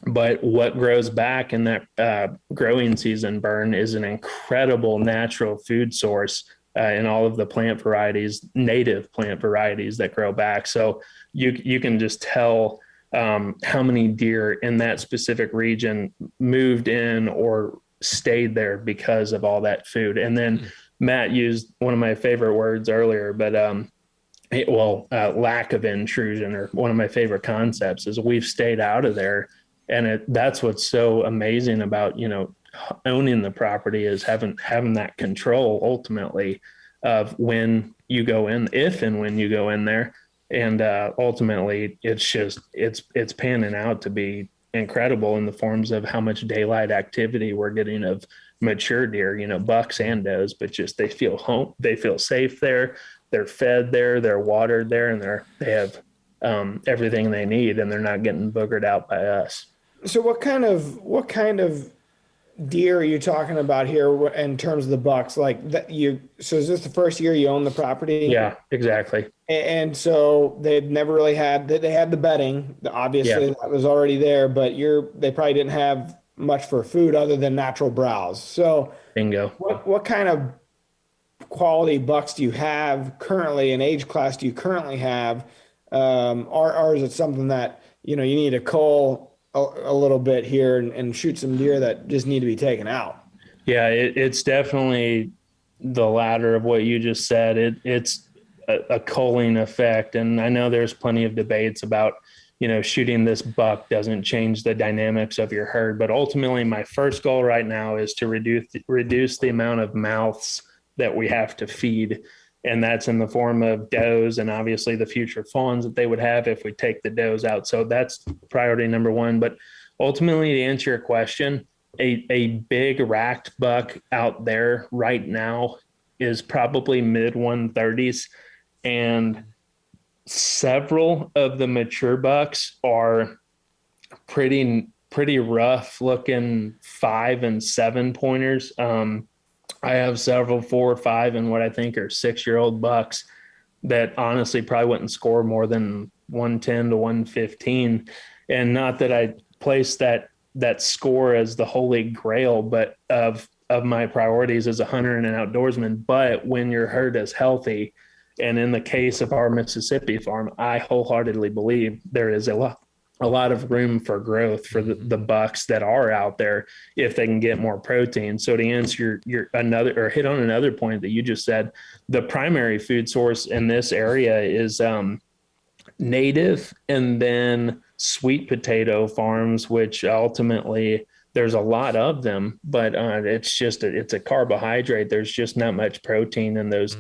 [SPEAKER 1] But what grows back in that growing season burn is an incredible natural food source in all of the plant varieties, native plant varieties that grow back. So you can just tell how many deer in that specific region moved in or stayed there because of all that food. And then Matt used one of my favorite words earlier, but lack of intrusion, or one of my favorite concepts, is we've stayed out of there. And that's what's so amazing about, owning the property, is having that control ultimately of when you go in, if and when you go in there. And ultimately it's panning out to be incredible in the forms of how much daylight activity we're getting of mature deer, bucks and does, but just they feel home, they feel safe there, they're fed there, they're watered there, and they have everything they need, and they're not getting boogered out by us.
[SPEAKER 3] So what kind of deer are you talking about here in terms of the bucks? Like that so is this the first year you own the property?
[SPEAKER 1] Yeah, exactly.
[SPEAKER 3] And so they've never really they had the bedding, obviously that was already there, but they probably didn't have much for food other than natural browse. So
[SPEAKER 1] bingo.
[SPEAKER 3] What kind of quality bucks do you have currently, and age class do you currently have? Or is it something that, you need to cull a little bit here and shoot some deer that just need to be taken out?
[SPEAKER 1] Yeah, it's definitely the latter of what you just said. It's a culling effect. And I know there's plenty of debates about, shooting this buck doesn't change the dynamics of your herd. But ultimately, my first goal right now is to reduce the amount of mouths that we have to feed. And that's in the form of does, and obviously the future fawns that they would have if we take the does out. So that's priority number one. But ultimately, to answer your question, a big racked buck out there right now is probably mid 130s, and several of the mature bucks are pretty rough looking 5 and 7 pointers. I have several 4 or 5 and what I think are 6-year-old bucks that honestly probably wouldn't score more than 110 to 115. And not that I place that score as the holy grail, but of my priorities as a hunter and an outdoorsman. But when your herd is healthy, and in the case of our Mississippi farm, I wholeheartedly believe there is a lot of room for growth for the bucks that are out there if they can get more protein. So to answer your another, or hit on another point that you just said, the primary food source in this area is native and then sweet potato farms, which ultimately there's a lot of them, but it's a carbohydrate. There's just not much protein in those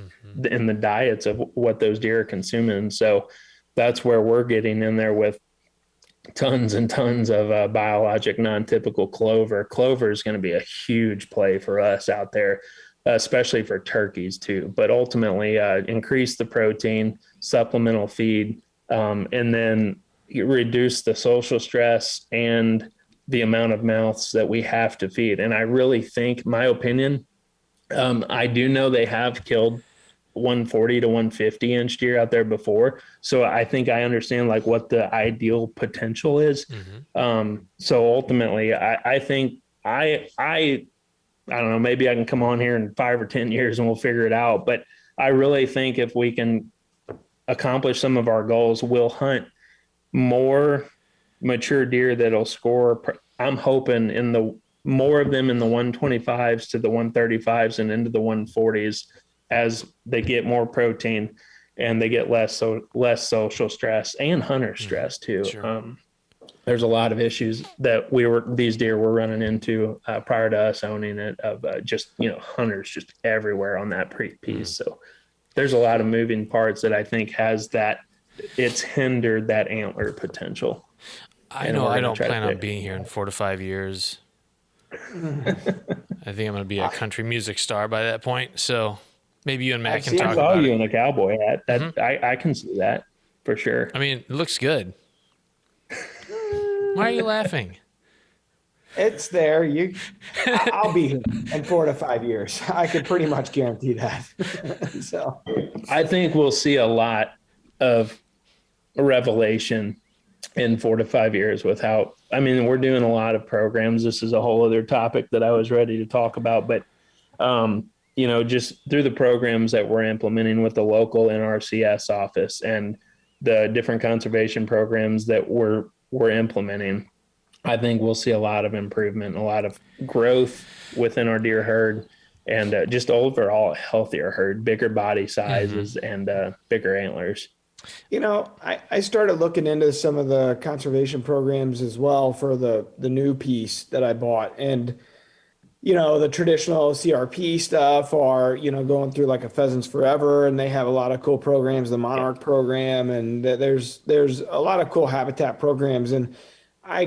[SPEAKER 1] in the diets of what those deer are consuming. So that's where we're getting in there with tons and tons of biologic non-typical clover. Clover is going to be a huge play for us out there, especially for turkeys too, but ultimately increase the protein, supplemental feed, and then reduce the social stress and the amount of mouths that we have to feed. And I really think, my opinion, I do know they have killed 140 to 150 inch deer out there before. So I think I understand like what the ideal potential is. So ultimately I think I don't know, maybe I can come on here in 5 or 10 years and we'll figure it out. But I really think if we can accomplish some of our goals, we'll hunt more mature deer that'll score. I'm hoping in the more of them in the 125s to the 135s and into the 140s as they get more protein and they get less social stress and hunter stress too.
[SPEAKER 2] Sure.
[SPEAKER 1] There's a lot of issues that these deer were running into prior to us owning it, of just, hunters just everywhere on that piece. So there's a lot of moving parts that I think it's hindered that antler potential.
[SPEAKER 2] I know I don't plan on being here in 4 to 5 years. I think I'm going to be a country music star by that point. So maybe you and Matt can talk about it.
[SPEAKER 1] I saw you in a cowboy hat. I can see that for sure.
[SPEAKER 2] I mean, it looks good. Why are you laughing?
[SPEAKER 3] It's there. I'll be here in 4 to 5 years. I could pretty much guarantee that. So
[SPEAKER 1] I think we'll see a lot of revelation in 4 to 5 years we're doing a lot of programs. This is a whole other topic that I was ready to talk about, but just through the programs that we're implementing with the local NRCS office and the different conservation programs that we're implementing, I think we'll see a lot of improvement, a lot of growth within our deer herd, and just overall a healthier herd, bigger body sizes and bigger antlers.
[SPEAKER 3] I started looking into some of the conservation programs as well for the new piece that I bought. And, the traditional CRP stuff are, going through like a Pheasants Forever, and they have a lot of cool programs, the Monarch program, and there's a lot of cool habitat programs. And I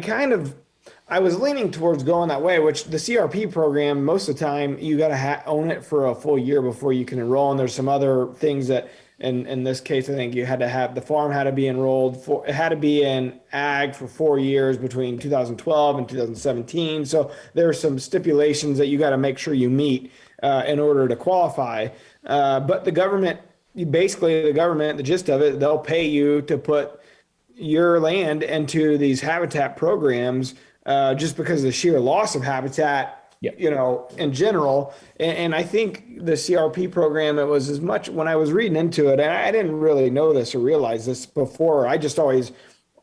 [SPEAKER 3] was leaning towards going that way, which the CRP program, most of the time you got to own it for a full year before you can enroll. And there's some other things that, in this case, I think you had to have, the farm had to be enrolled it had to be in ag for 4 years between 2012 and 2017. So there are some stipulations that you got to make sure you meet in order to qualify. But the government, the gist of it, they'll pay you to put your land into these habitat programs just because of the sheer loss of habitat. In general. And I think the CRP program, it was as much when I was reading into it, and I didn't really know this or realize this before. I just always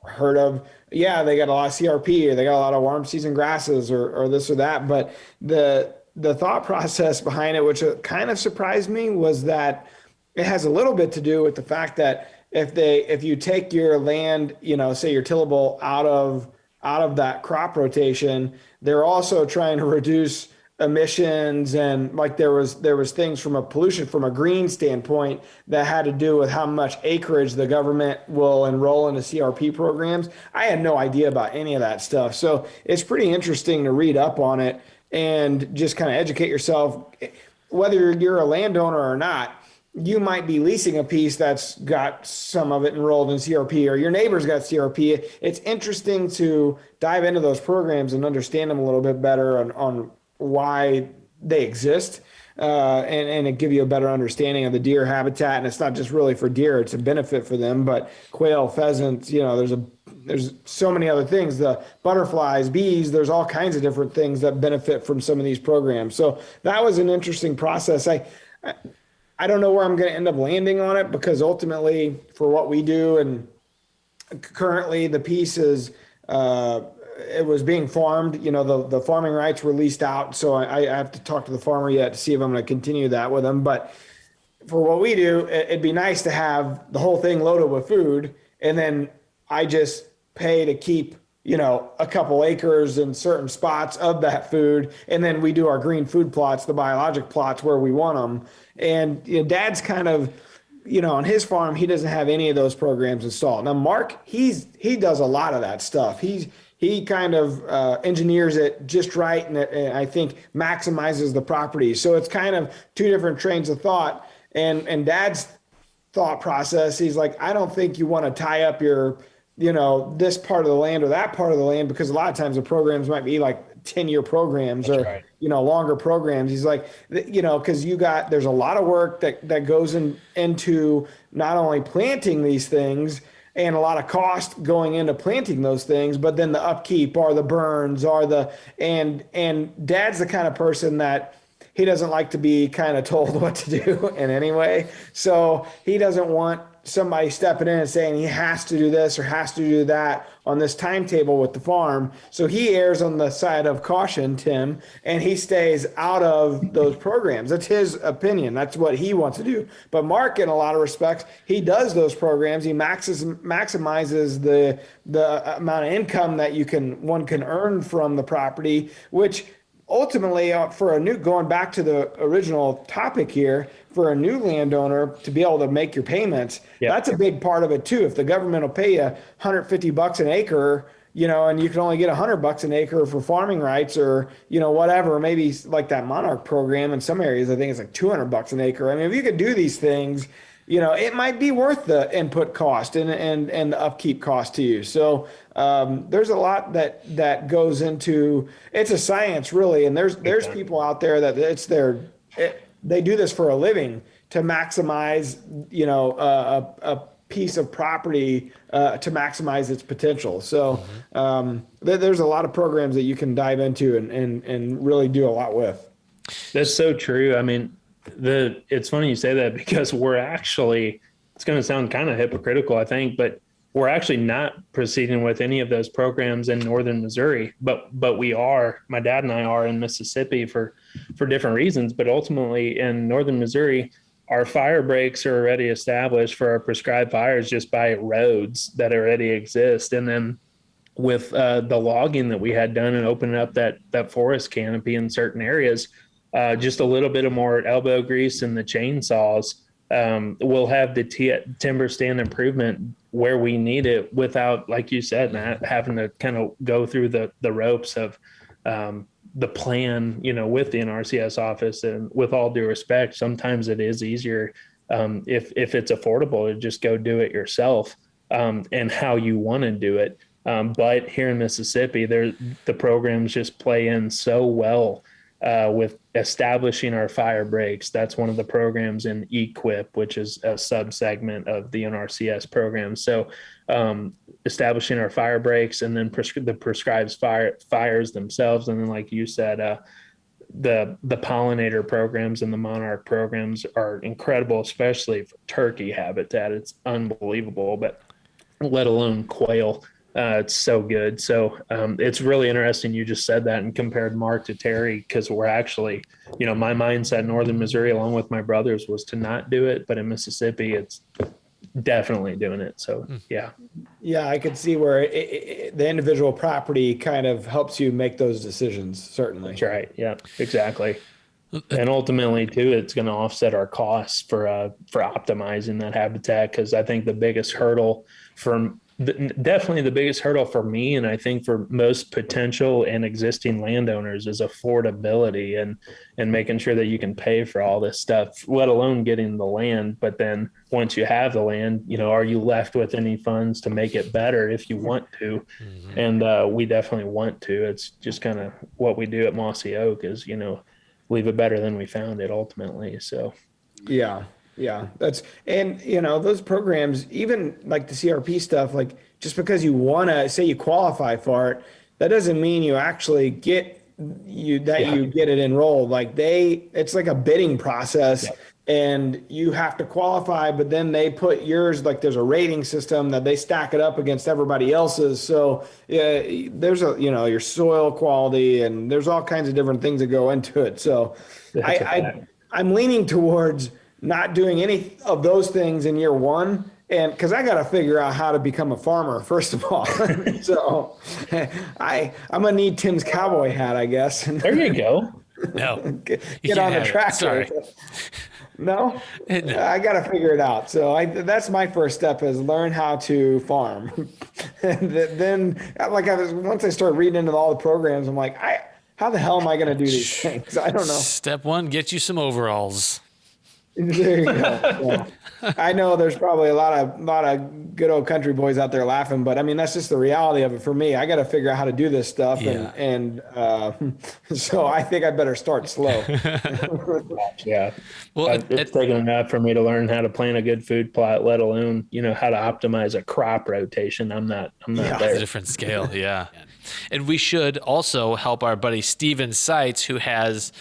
[SPEAKER 3] heard of, they got a lot of CRP, or they got a lot of warm season grasses or this or that. But the thought process behind it, which kind of surprised me, was that it has a little bit to do with the fact that if you take your land, say your tillable out of that crop rotation, they're also trying to reduce emissions, and like there was things from a pollution from a green standpoint that had to do with how much acreage the government will enroll into CRP programs. I had no idea about any of that stuff. So it's pretty interesting to read up on it and just kind of educate yourself. Whether you're a landowner or not, you might be leasing a piece that's got some of it enrolled in CRP, or your neighbor's got CRP. It's interesting to dive into those programs and understand them a little bit better on why they exist, and it give you a better understanding of the deer habitat. And it's not just really for deer; it's a benefit for them. But quail, pheasants, there's so many other things. The butterflies, bees. There's all kinds of different things that benefit from some of these programs. So that was an interesting process. I don't know where I'm going to end up landing on it, because ultimately, for what we do, and currently the piece is. It was being farmed, the farming rights were leased out. So I have to talk to the farmer yet to see if I'm going to continue that with them. But for what we do, it'd be nice to have the whole thing loaded with food. And then I just pay to keep, a couple acres in certain spots of that food. And then we do our green food plots, the biologic plots where we want them. And Dad's kind of, on his farm, he doesn't have any of those programs installed. Now, Mark, he does a lot of that stuff. He kind of engineers it just right, and I think maximizes the property. So it's kind of two different trains of thought. And Dad's thought process, he's like, I don't think you want to tie up your, this part of the land or that part of the land, because a lot of times the programs might be like 10-year programs. That's or right. Longer programs. He's like, because there's a lot of work that goes into not only planting these things, and a lot of cost going into planting those things, but then the upkeep or the burns or and Dad's the kind of person that he doesn't like to be kind of told what to do in any way. So he doesn't want somebody stepping in and saying he has to do this or has to do that on this timetable with the farm. So he errs on the side of caution, Tim, and he stays out of those programs. That's his opinion. That's what he wants to do. But Mark, in a lot of respects, he does those programs. He maximizes the amount of income that one can earn from the property, which ultimately, going back to the original topic here, for a new landowner to be able to make your payments, that's a big part of it too. If the government will pay you $150 an acre, and you can only get $100 an acre for farming rights, or whatever, maybe like that Monarch program in some areas, I think it's like $200 an acre. I mean, if you could do these things, it might be worth the input cost and the upkeep cost to you. So there's a lot that goes into, it's a science really. And there's people out there that they do this for a living to maximize, a piece of property to maximize its potential. So there's a lot of programs that you can dive into and really do a lot with.
[SPEAKER 1] That's so true. I mean, it's funny you say that, because we're actually, it's going to sound kind of hypocritical, I think, but we're actually not proceeding with any of those programs in northern Missouri, but we are. My dad and I are in Mississippi for different reasons, but ultimately in northern Missouri, our fire breaks are already established for our prescribed fires just by roads that already exist. And then with the logging that we had done and opening up that forest canopy in certain areas, just a little bit of more elbow grease and the chainsaws, we'll have the timber stand improvement where we need it without, like you said, Matt, having to kind of go through the ropes of the plan, with the NRCS office. And with all due respect, sometimes it is easier if it's affordable to just go do it yourself and how you want to do it. But here in Mississippi, the programs just play in so well with establishing our fire breaks. That's one of the programs in EQIP, which is a subsegment of the NRCS program. So establishing our fire breaks, and then the prescribed fires themselves. And then, like you said, the pollinator programs and the monarch programs are incredible, especially for turkey habitat. It's unbelievable, but let alone quail. It's so good. So it's really interesting you just said that and compared Mark to Terry, because we're actually, my mindset in northern Missouri, along with my brothers, was to not do it. But in Mississippi, it's definitely doing it. So, yeah.
[SPEAKER 3] Yeah, I could see where the individual property kind of helps you make those decisions, certainly.
[SPEAKER 1] That's right. Yeah, exactly. And ultimately, too, it's going to offset our costs for optimizing that habitat. Because I think the biggest hurdle definitely the biggest hurdle for me, and I think for most potential and existing landowners, is affordability and making sure that you can pay for all this stuff, let alone getting the land. But then once you have the land, are you left with any funds to make it better if you want to? Mm-hmm. And we definitely want to. It's just kind of what we do at Mossy Oak is, leave it better than we found it ultimately. So,
[SPEAKER 3] yeah, those programs, even like the CRP stuff, like just because you want to say you qualify for it, that doesn't mean you actually get you get it enrolled. Like it's like a bidding process. Yeah. And you have to qualify, but then they put yours, like there's a rating system that they stack it up against everybody else's. So there's your soil quality and there's all kinds of different things that go into it. So I'm leaning towards not doing any of those things in year one. And because I got to figure out how to become a farmer, first of all. So I'm going to need Tim's cowboy hat, I guess.
[SPEAKER 1] There you go.
[SPEAKER 2] No,
[SPEAKER 3] get on the tractor. No, I got to figure it out. So that's my first step is learn how to farm. And then once I start reading into all the programs, I'm like, how the hell am I going to do these things? I don't know.
[SPEAKER 2] Step one, get you some overalls.
[SPEAKER 3] There you go. Yeah. I know there's probably a lot of good old country boys out there laughing, but I mean, that's just the reality of it for me. I got to figure out how to do this stuff. Yeah. And so I think I better start slow.
[SPEAKER 1] Yeah. Well, it's taken enough for me to learn how to plant a good food plot, let alone, how to optimize a crop rotation. I'm not there.
[SPEAKER 2] It's a different scale. Yeah. And we should also help our buddy Steven Seitz, who has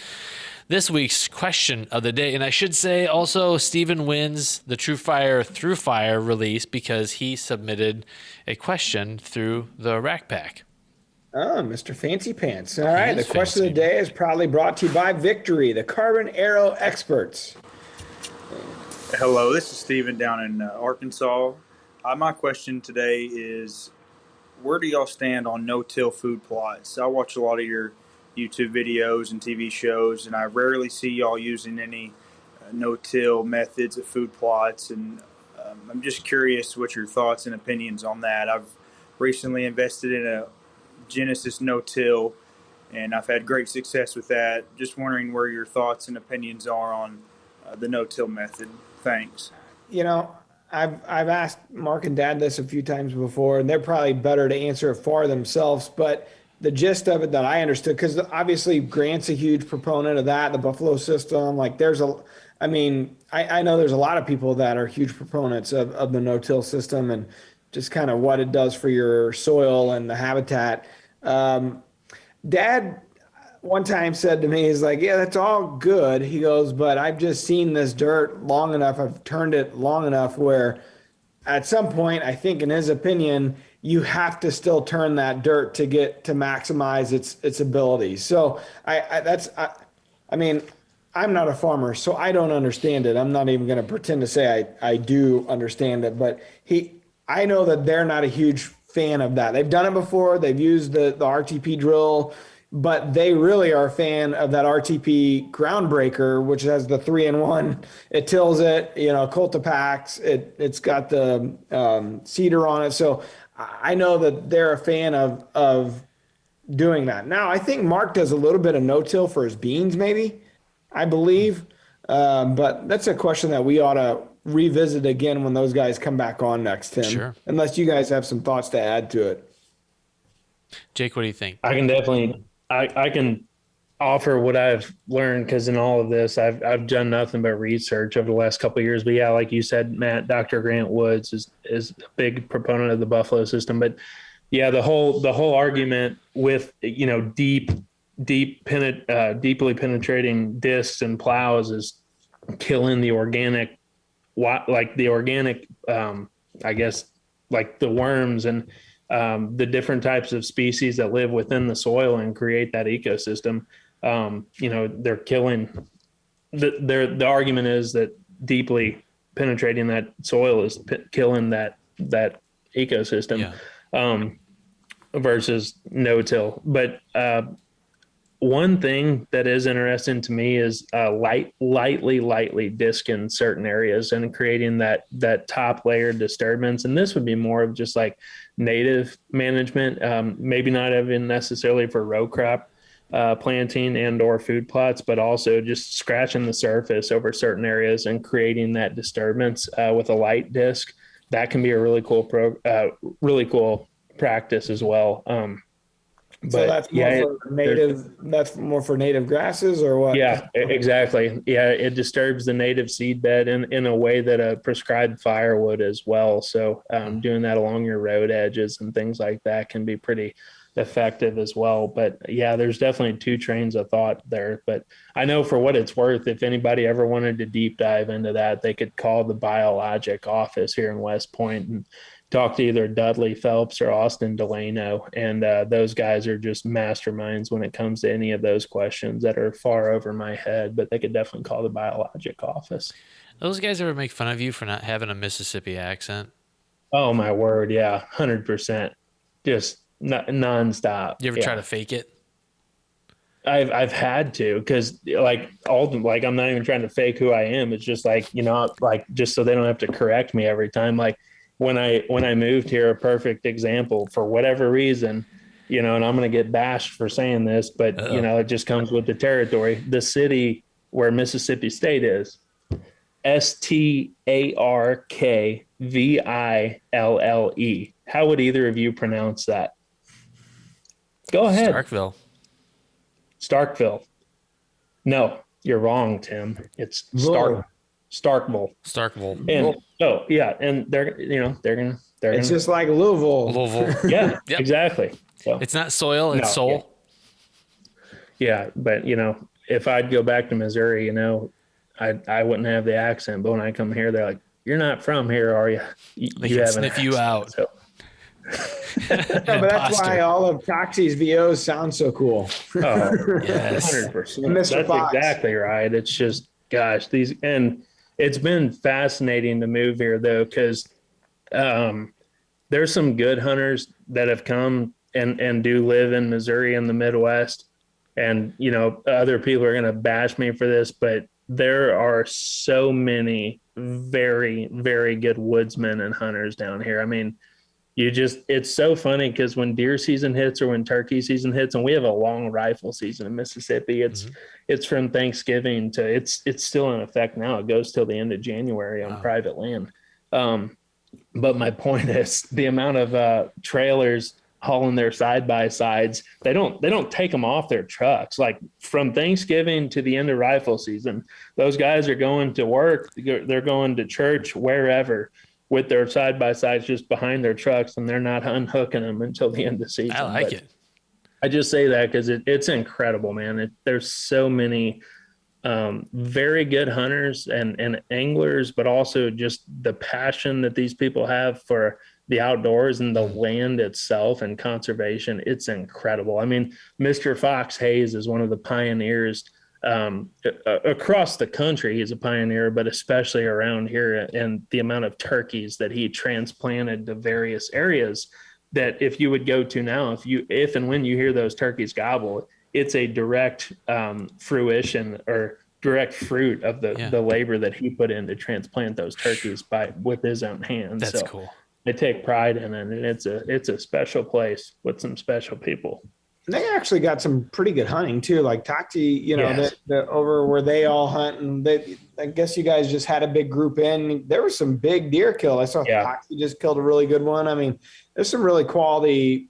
[SPEAKER 2] this week's question of the day. And I should say also Steven wins the True Fire Through Fire release because he submitted a question through the Rack Pack.
[SPEAKER 3] Oh, Mr. Fancy Pants. All right. The question of the day is proudly brought to you by Victory, the Carbon Arrow experts.
[SPEAKER 6] Hello, this is Steven down in Arkansas. My question today is, where do y'all stand on no-till food plots? I watch a lot of your YouTube videos and TV shows, and I rarely see y'all using any no-till methods of food plots, and I'm just curious what your thoughts and opinions on that. I've recently invested in a Genesis no-till, and I've had great success with that. Just wondering where your thoughts and opinions are on the no-till method. Thanks.
[SPEAKER 3] I've asked Mark and Dad this a few times before, and they're probably better to answer it for themselves, but the gist of it that I understood, because obviously Grant's a huge proponent of that, the Buffalo system. Like I know there's a lot of people that are huge proponents of the no-till system and just kind of what it does for your soil and the habitat. Dad one time said to me, he's like, yeah, that's all good. He goes, but I've just seen this dirt long enough. I've turned it long enough where at some point, I think in his opinion, you have to still turn that dirt to maximize its abilities. So I'm not a farmer, so I don't understand it. I'm not even going to pretend to say I do understand it, but I know that they're not a huge fan of that. They've done it before. They've used the RTP drill, but they really are a fan of that RTP Groundbreaker, which has the 3-in-1. It tills it, Cultipacks. It's got the cedar on it. So I know that they're a fan of doing that. Now, I think Mark does a little bit of no-till for his beans, maybe, I believe. But that's a question that we ought to revisit again when those guys come back on next, Tim.
[SPEAKER 2] Sure.
[SPEAKER 3] Unless you guys have some thoughts to add to it.
[SPEAKER 2] Jake, what do you think?
[SPEAKER 1] I can definitely I can offer what I've learned, because in all of this, I've done nothing but research over the last couple of years. But yeah, like you said, Matt, Dr. Grant Woods is a big proponent of the Buffalo system. But yeah, the whole argument with deeply penetrating discs and plows is killing the organic, I guess, like the worms and the different types of species that live within the soil and create that ecosystem. They're killing. The argument is that deeply penetrating that soil is killing that ecosystem.
[SPEAKER 2] Yeah.
[SPEAKER 1] Versus no-till. But one thing that is interesting to me is lightly disc in certain areas and creating that top layer disturbance. And this would be more of just like native management, maybe not even necessarily for row crop planting and or food plots, but also just scratching the surface over certain areas and creating that disturbance with a light disc. That can be a really cool really cool practice as well.
[SPEAKER 3] So that's more for native. That's more for native grasses, or what?
[SPEAKER 1] Yeah, exactly. Yeah, it disturbs the native seed bed in a way that a prescribed fire would as well. So doing that along your road edges and things like that can be pretty effective as well. But yeah, there's definitely two trains of thought there. But I know for what it's worth, if anybody ever wanted to deep dive into that, they could call the biologic office here in West Point and talk to either Dudley Phelps or Austin Delano. And those guys are just masterminds when it comes to any of those questions that are far over my head, but they could definitely call the biologic office.
[SPEAKER 2] Those guys ever make fun of you for not having a Mississippi accent?
[SPEAKER 1] Oh my word. Yeah. 100%. Just nonstop.
[SPEAKER 2] You ever try to fake it?
[SPEAKER 1] I've had to, because like I'm not even trying to fake who I am. It's just like, like just so they don't have to correct me every time. Like when I moved here, a perfect example, for whatever reason, and I'm going to get bashed for saying this, but it just comes with the territory. The city where Mississippi State is, Starkville. How would either of you pronounce that? Go ahead. Starkville. No, you're wrong, Tim. It's Starkville. And and they're
[SPEAKER 3] It's just like Louisville.
[SPEAKER 1] Yeah, yep. Exactly. So
[SPEAKER 2] it's not soil, it's soul.
[SPEAKER 1] Yeah, but if I'd go back to Missouri, I wouldn't have the accent. But when I come here, they're like, "You're not from here, are you?"
[SPEAKER 2] They can sniff you out.
[SPEAKER 1] So.
[SPEAKER 3] But that's why all of Toxie's VOs sound so cool.
[SPEAKER 1] Oh,
[SPEAKER 2] yes,
[SPEAKER 1] 100%. That's exactly right. It's just, gosh, and it's been fascinating to move here though, because there's some good hunters that have come and do live in Missouri and the Midwest, and other people are going to bash me for this, but there are so many very, very good woodsmen and hunters down here. I mean, it's so funny because when deer season hits or when turkey season hits, and we have a long rifle season in Mississippi, it's from Thanksgiving to it's still in effect now. It goes till the end of January on private land. But my point is the amount of trailers hauling their side by sides, they don't take them off their trucks. Like from Thanksgiving to the end of rifle season, those guys are going to work, they're going to church, wherever, with their side by sides just behind their trucks, and they're not unhooking them until the end of the season.
[SPEAKER 2] I like it.
[SPEAKER 1] I just say that because it's incredible, man. There's so many very good hunters and anglers, but also just the passion that these people have for the outdoors and the land itself and conservation. It's incredible. I mean, Mr. Fox Hayes is one of the pioneers across the country. He's a pioneer, but especially around here, and the amount of turkeys that he transplanted to various areas that if you would go to now, if and when you hear those turkeys gobble, it's a direct fruition or direct fruit of the labor that he put in to transplant those turkeys with his own hands.
[SPEAKER 2] That's cool.
[SPEAKER 1] I take pride in it, and it's a special place with some special people.
[SPEAKER 3] They actually got some pretty good hunting too, like Toxie, the over where they all hunt, and I guess you guys just had a big group in. There was some big deer kill. I saw Toxie just killed a really good one. I mean, there's some really quality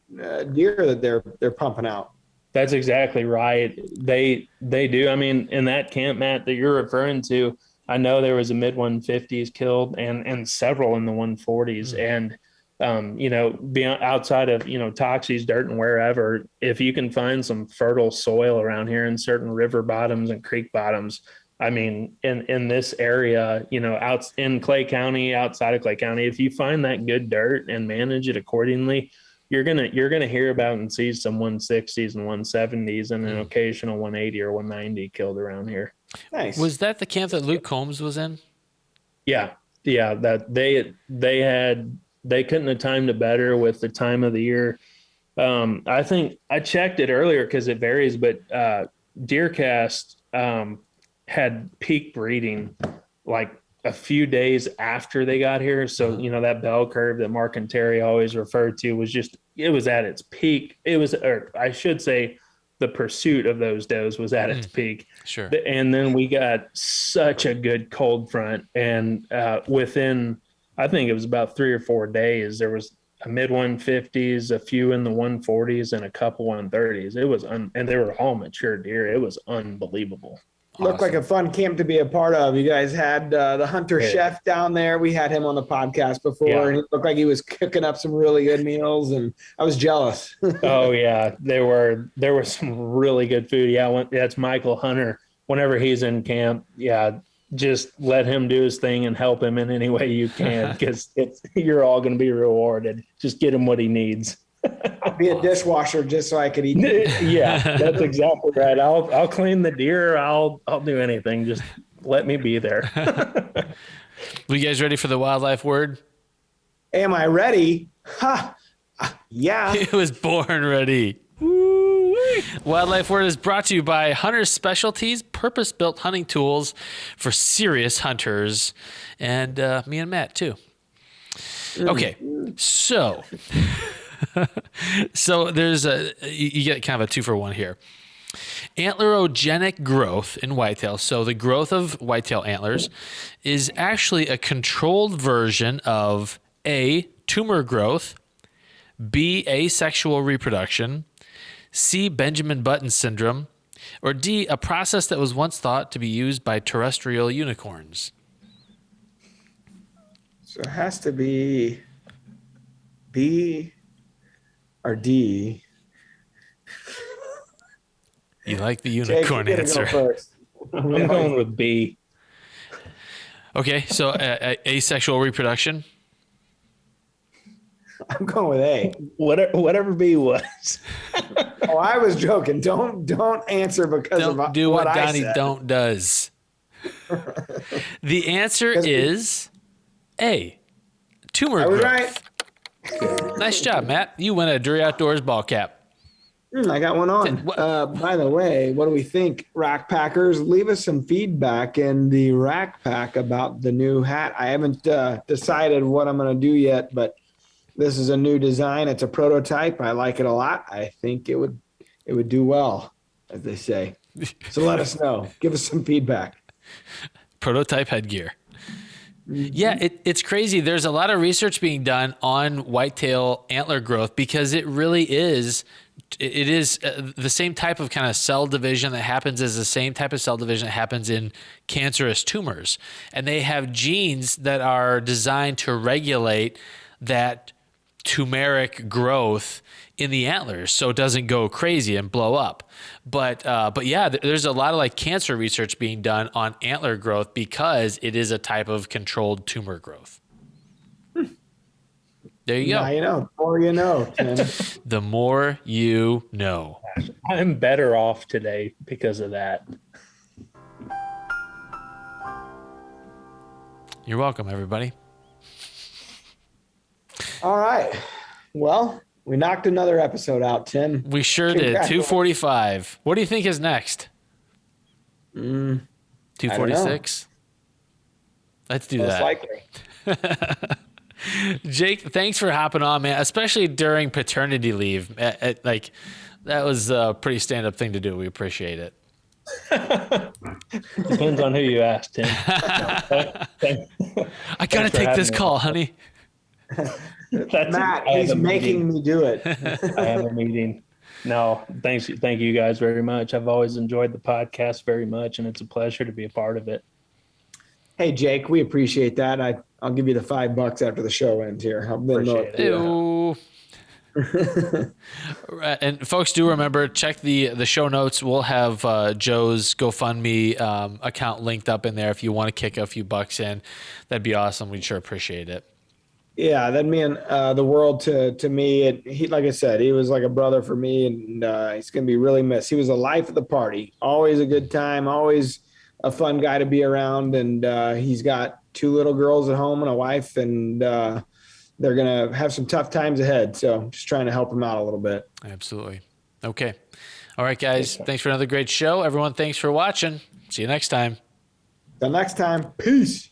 [SPEAKER 3] deer that they're pumping out.
[SPEAKER 1] That's exactly right. They do. I mean, in that camp, Matt, that you're referring to, I know there was a mid 150s killed and several in the 140s. And beyond outside of, Toxie's dirt and wherever, if you can find some fertile soil around here in certain river bottoms and creek bottoms, I mean, in this area, out in Clay County, outside of Clay County, if you find that good dirt and manage it accordingly, you're gonna hear about and see some 160s and 170s and an occasional 180 or 190 killed around here.
[SPEAKER 3] Nice.
[SPEAKER 2] Was that the camp that Luke Combs was in?
[SPEAKER 1] Yeah. That they had they couldn't have timed it better with the time of the year. I think I checked it earlier because it varies, but DeerCast had peak breeding like a few days after they got here. So, that bell curve that Mark and Terry always referred to it was at its peak. Or I should say, the pursuit of those does was at its peak.
[SPEAKER 2] Sure.
[SPEAKER 1] And then we got such a good cold front. And within, I think it was about 3 or 4 days, there was a mid 150s, a few in the 140s, and a couple 130s. It was, and they were all mature deer. It was unbelievable.
[SPEAKER 3] Looked like a fun camp to be a part of. You guys had the Hunter Chef down there. We had him on the podcast before, and he looked like he was cooking up some really good meals, and I was jealous.
[SPEAKER 1] Oh yeah, there was some really good food. Yeah, that's Michael Hunter. Whenever he's in camp, just let him do his thing and help him in any way you can, because you're all going to be rewarded. Just get him what he needs.
[SPEAKER 3] I'll be a dishwasher just so I could eat.
[SPEAKER 1] Yeah, that's exactly right. I'll clean the deer. I'll do anything. Just let me be there.
[SPEAKER 2] You guys ready for the wildlife word?
[SPEAKER 3] Am I ready? Ha! Yeah.
[SPEAKER 2] It was born ready. Wildlife Word is brought to you by Hunter's Specialties, purpose-built hunting tools for serious hunters, and me and Matt too. Okay, so there's you get kind of a 2-for-1 here. Antlerogenic growth in whitetail. So the growth of whitetail antlers is actually a controlled version of A, tumor growth, B, asexual reproduction, C, Benjamin Button syndrome, or D, a process that was once thought to be used by terrestrial unicorns.
[SPEAKER 3] So it has to be B or D.
[SPEAKER 2] You like the unicorn
[SPEAKER 3] Jake,
[SPEAKER 2] answer.
[SPEAKER 3] go first.
[SPEAKER 1] I'm going with B.
[SPEAKER 2] Okay, so asexual reproduction.
[SPEAKER 3] I'm going with A.
[SPEAKER 1] Whatever B was.
[SPEAKER 3] Oh, I was joking. Don't answer because
[SPEAKER 2] Don't
[SPEAKER 3] of
[SPEAKER 2] do what
[SPEAKER 3] I
[SPEAKER 2] Donnie
[SPEAKER 3] said.
[SPEAKER 2] don't does. The answer is A, tumor
[SPEAKER 3] I was
[SPEAKER 2] growth.
[SPEAKER 3] right.
[SPEAKER 2] Nice job, Matt. You win a Drury Outdoors ball cap.
[SPEAKER 3] I got one on. By the way, what do we think, Rack Packers? Leave us some feedback in the Rack Pack about the new hat. I haven't decided what I'm going to do yet, but this is a new design. It's a prototype. I like it a lot. I think it would do well, as they say. So let us know. Give us some feedback.
[SPEAKER 2] Prototype headgear. Yeah, it's crazy. There's a lot of research being done on whitetail antler growth because it really is. It is the same type of kind of cell division that happens as the same type of cell division that happens in cancerous tumors. And they have genes that are designed to regulate that tumeric growth in the antlers so it doesn't go crazy and blow up. But yeah, there's a lot of like cancer research being done on antler growth because it is a type of controlled tumor growth. There you go.
[SPEAKER 3] Now you know. The more you know, Tim.
[SPEAKER 2] The more you know.
[SPEAKER 1] I'm better off today because of that.
[SPEAKER 2] You're welcome, everybody.
[SPEAKER 3] All right. Well, we knocked another episode out, Tim.
[SPEAKER 2] We sure did. 245. What do you think is next? 246? Let's do
[SPEAKER 3] Most
[SPEAKER 2] that.
[SPEAKER 3] likely.
[SPEAKER 2] Jake, thanks for hopping on, man, especially during paternity leave. Like, that was a pretty stand-up thing to do. We appreciate it.
[SPEAKER 1] Depends on who you ask, Tim.
[SPEAKER 2] I got to take this call, honey.
[SPEAKER 3] Matt, he's making me do it.
[SPEAKER 1] I have a meeting. No, thank you guys very much. I've always enjoyed the podcast very much, and it's a pleasure to be a part of it.
[SPEAKER 3] Hey, Jake, we appreciate that. I'll give you the $5 after the show ends here.
[SPEAKER 1] Appreciate it.
[SPEAKER 2] Ew. And folks, do remember, check the show notes. We'll have Joe's GoFundMe account linked up in there if you want to kick a few bucks in. That'd be awesome. We'd sure appreciate it.
[SPEAKER 3] Yeah, that meant the world to me. He, like I said, he was like a brother for me, and he's going to be really missed. He was the life of the party. Always a good time. Always a fun guy to be around. And he's got 2 little girls at home and a wife, and they're going to have some tough times ahead. So just trying to help them out a little bit.
[SPEAKER 2] Absolutely. Okay. All right, guys. Thanks for another great show. Everyone, thanks for watching. See you next time.
[SPEAKER 3] Till next time. Peace.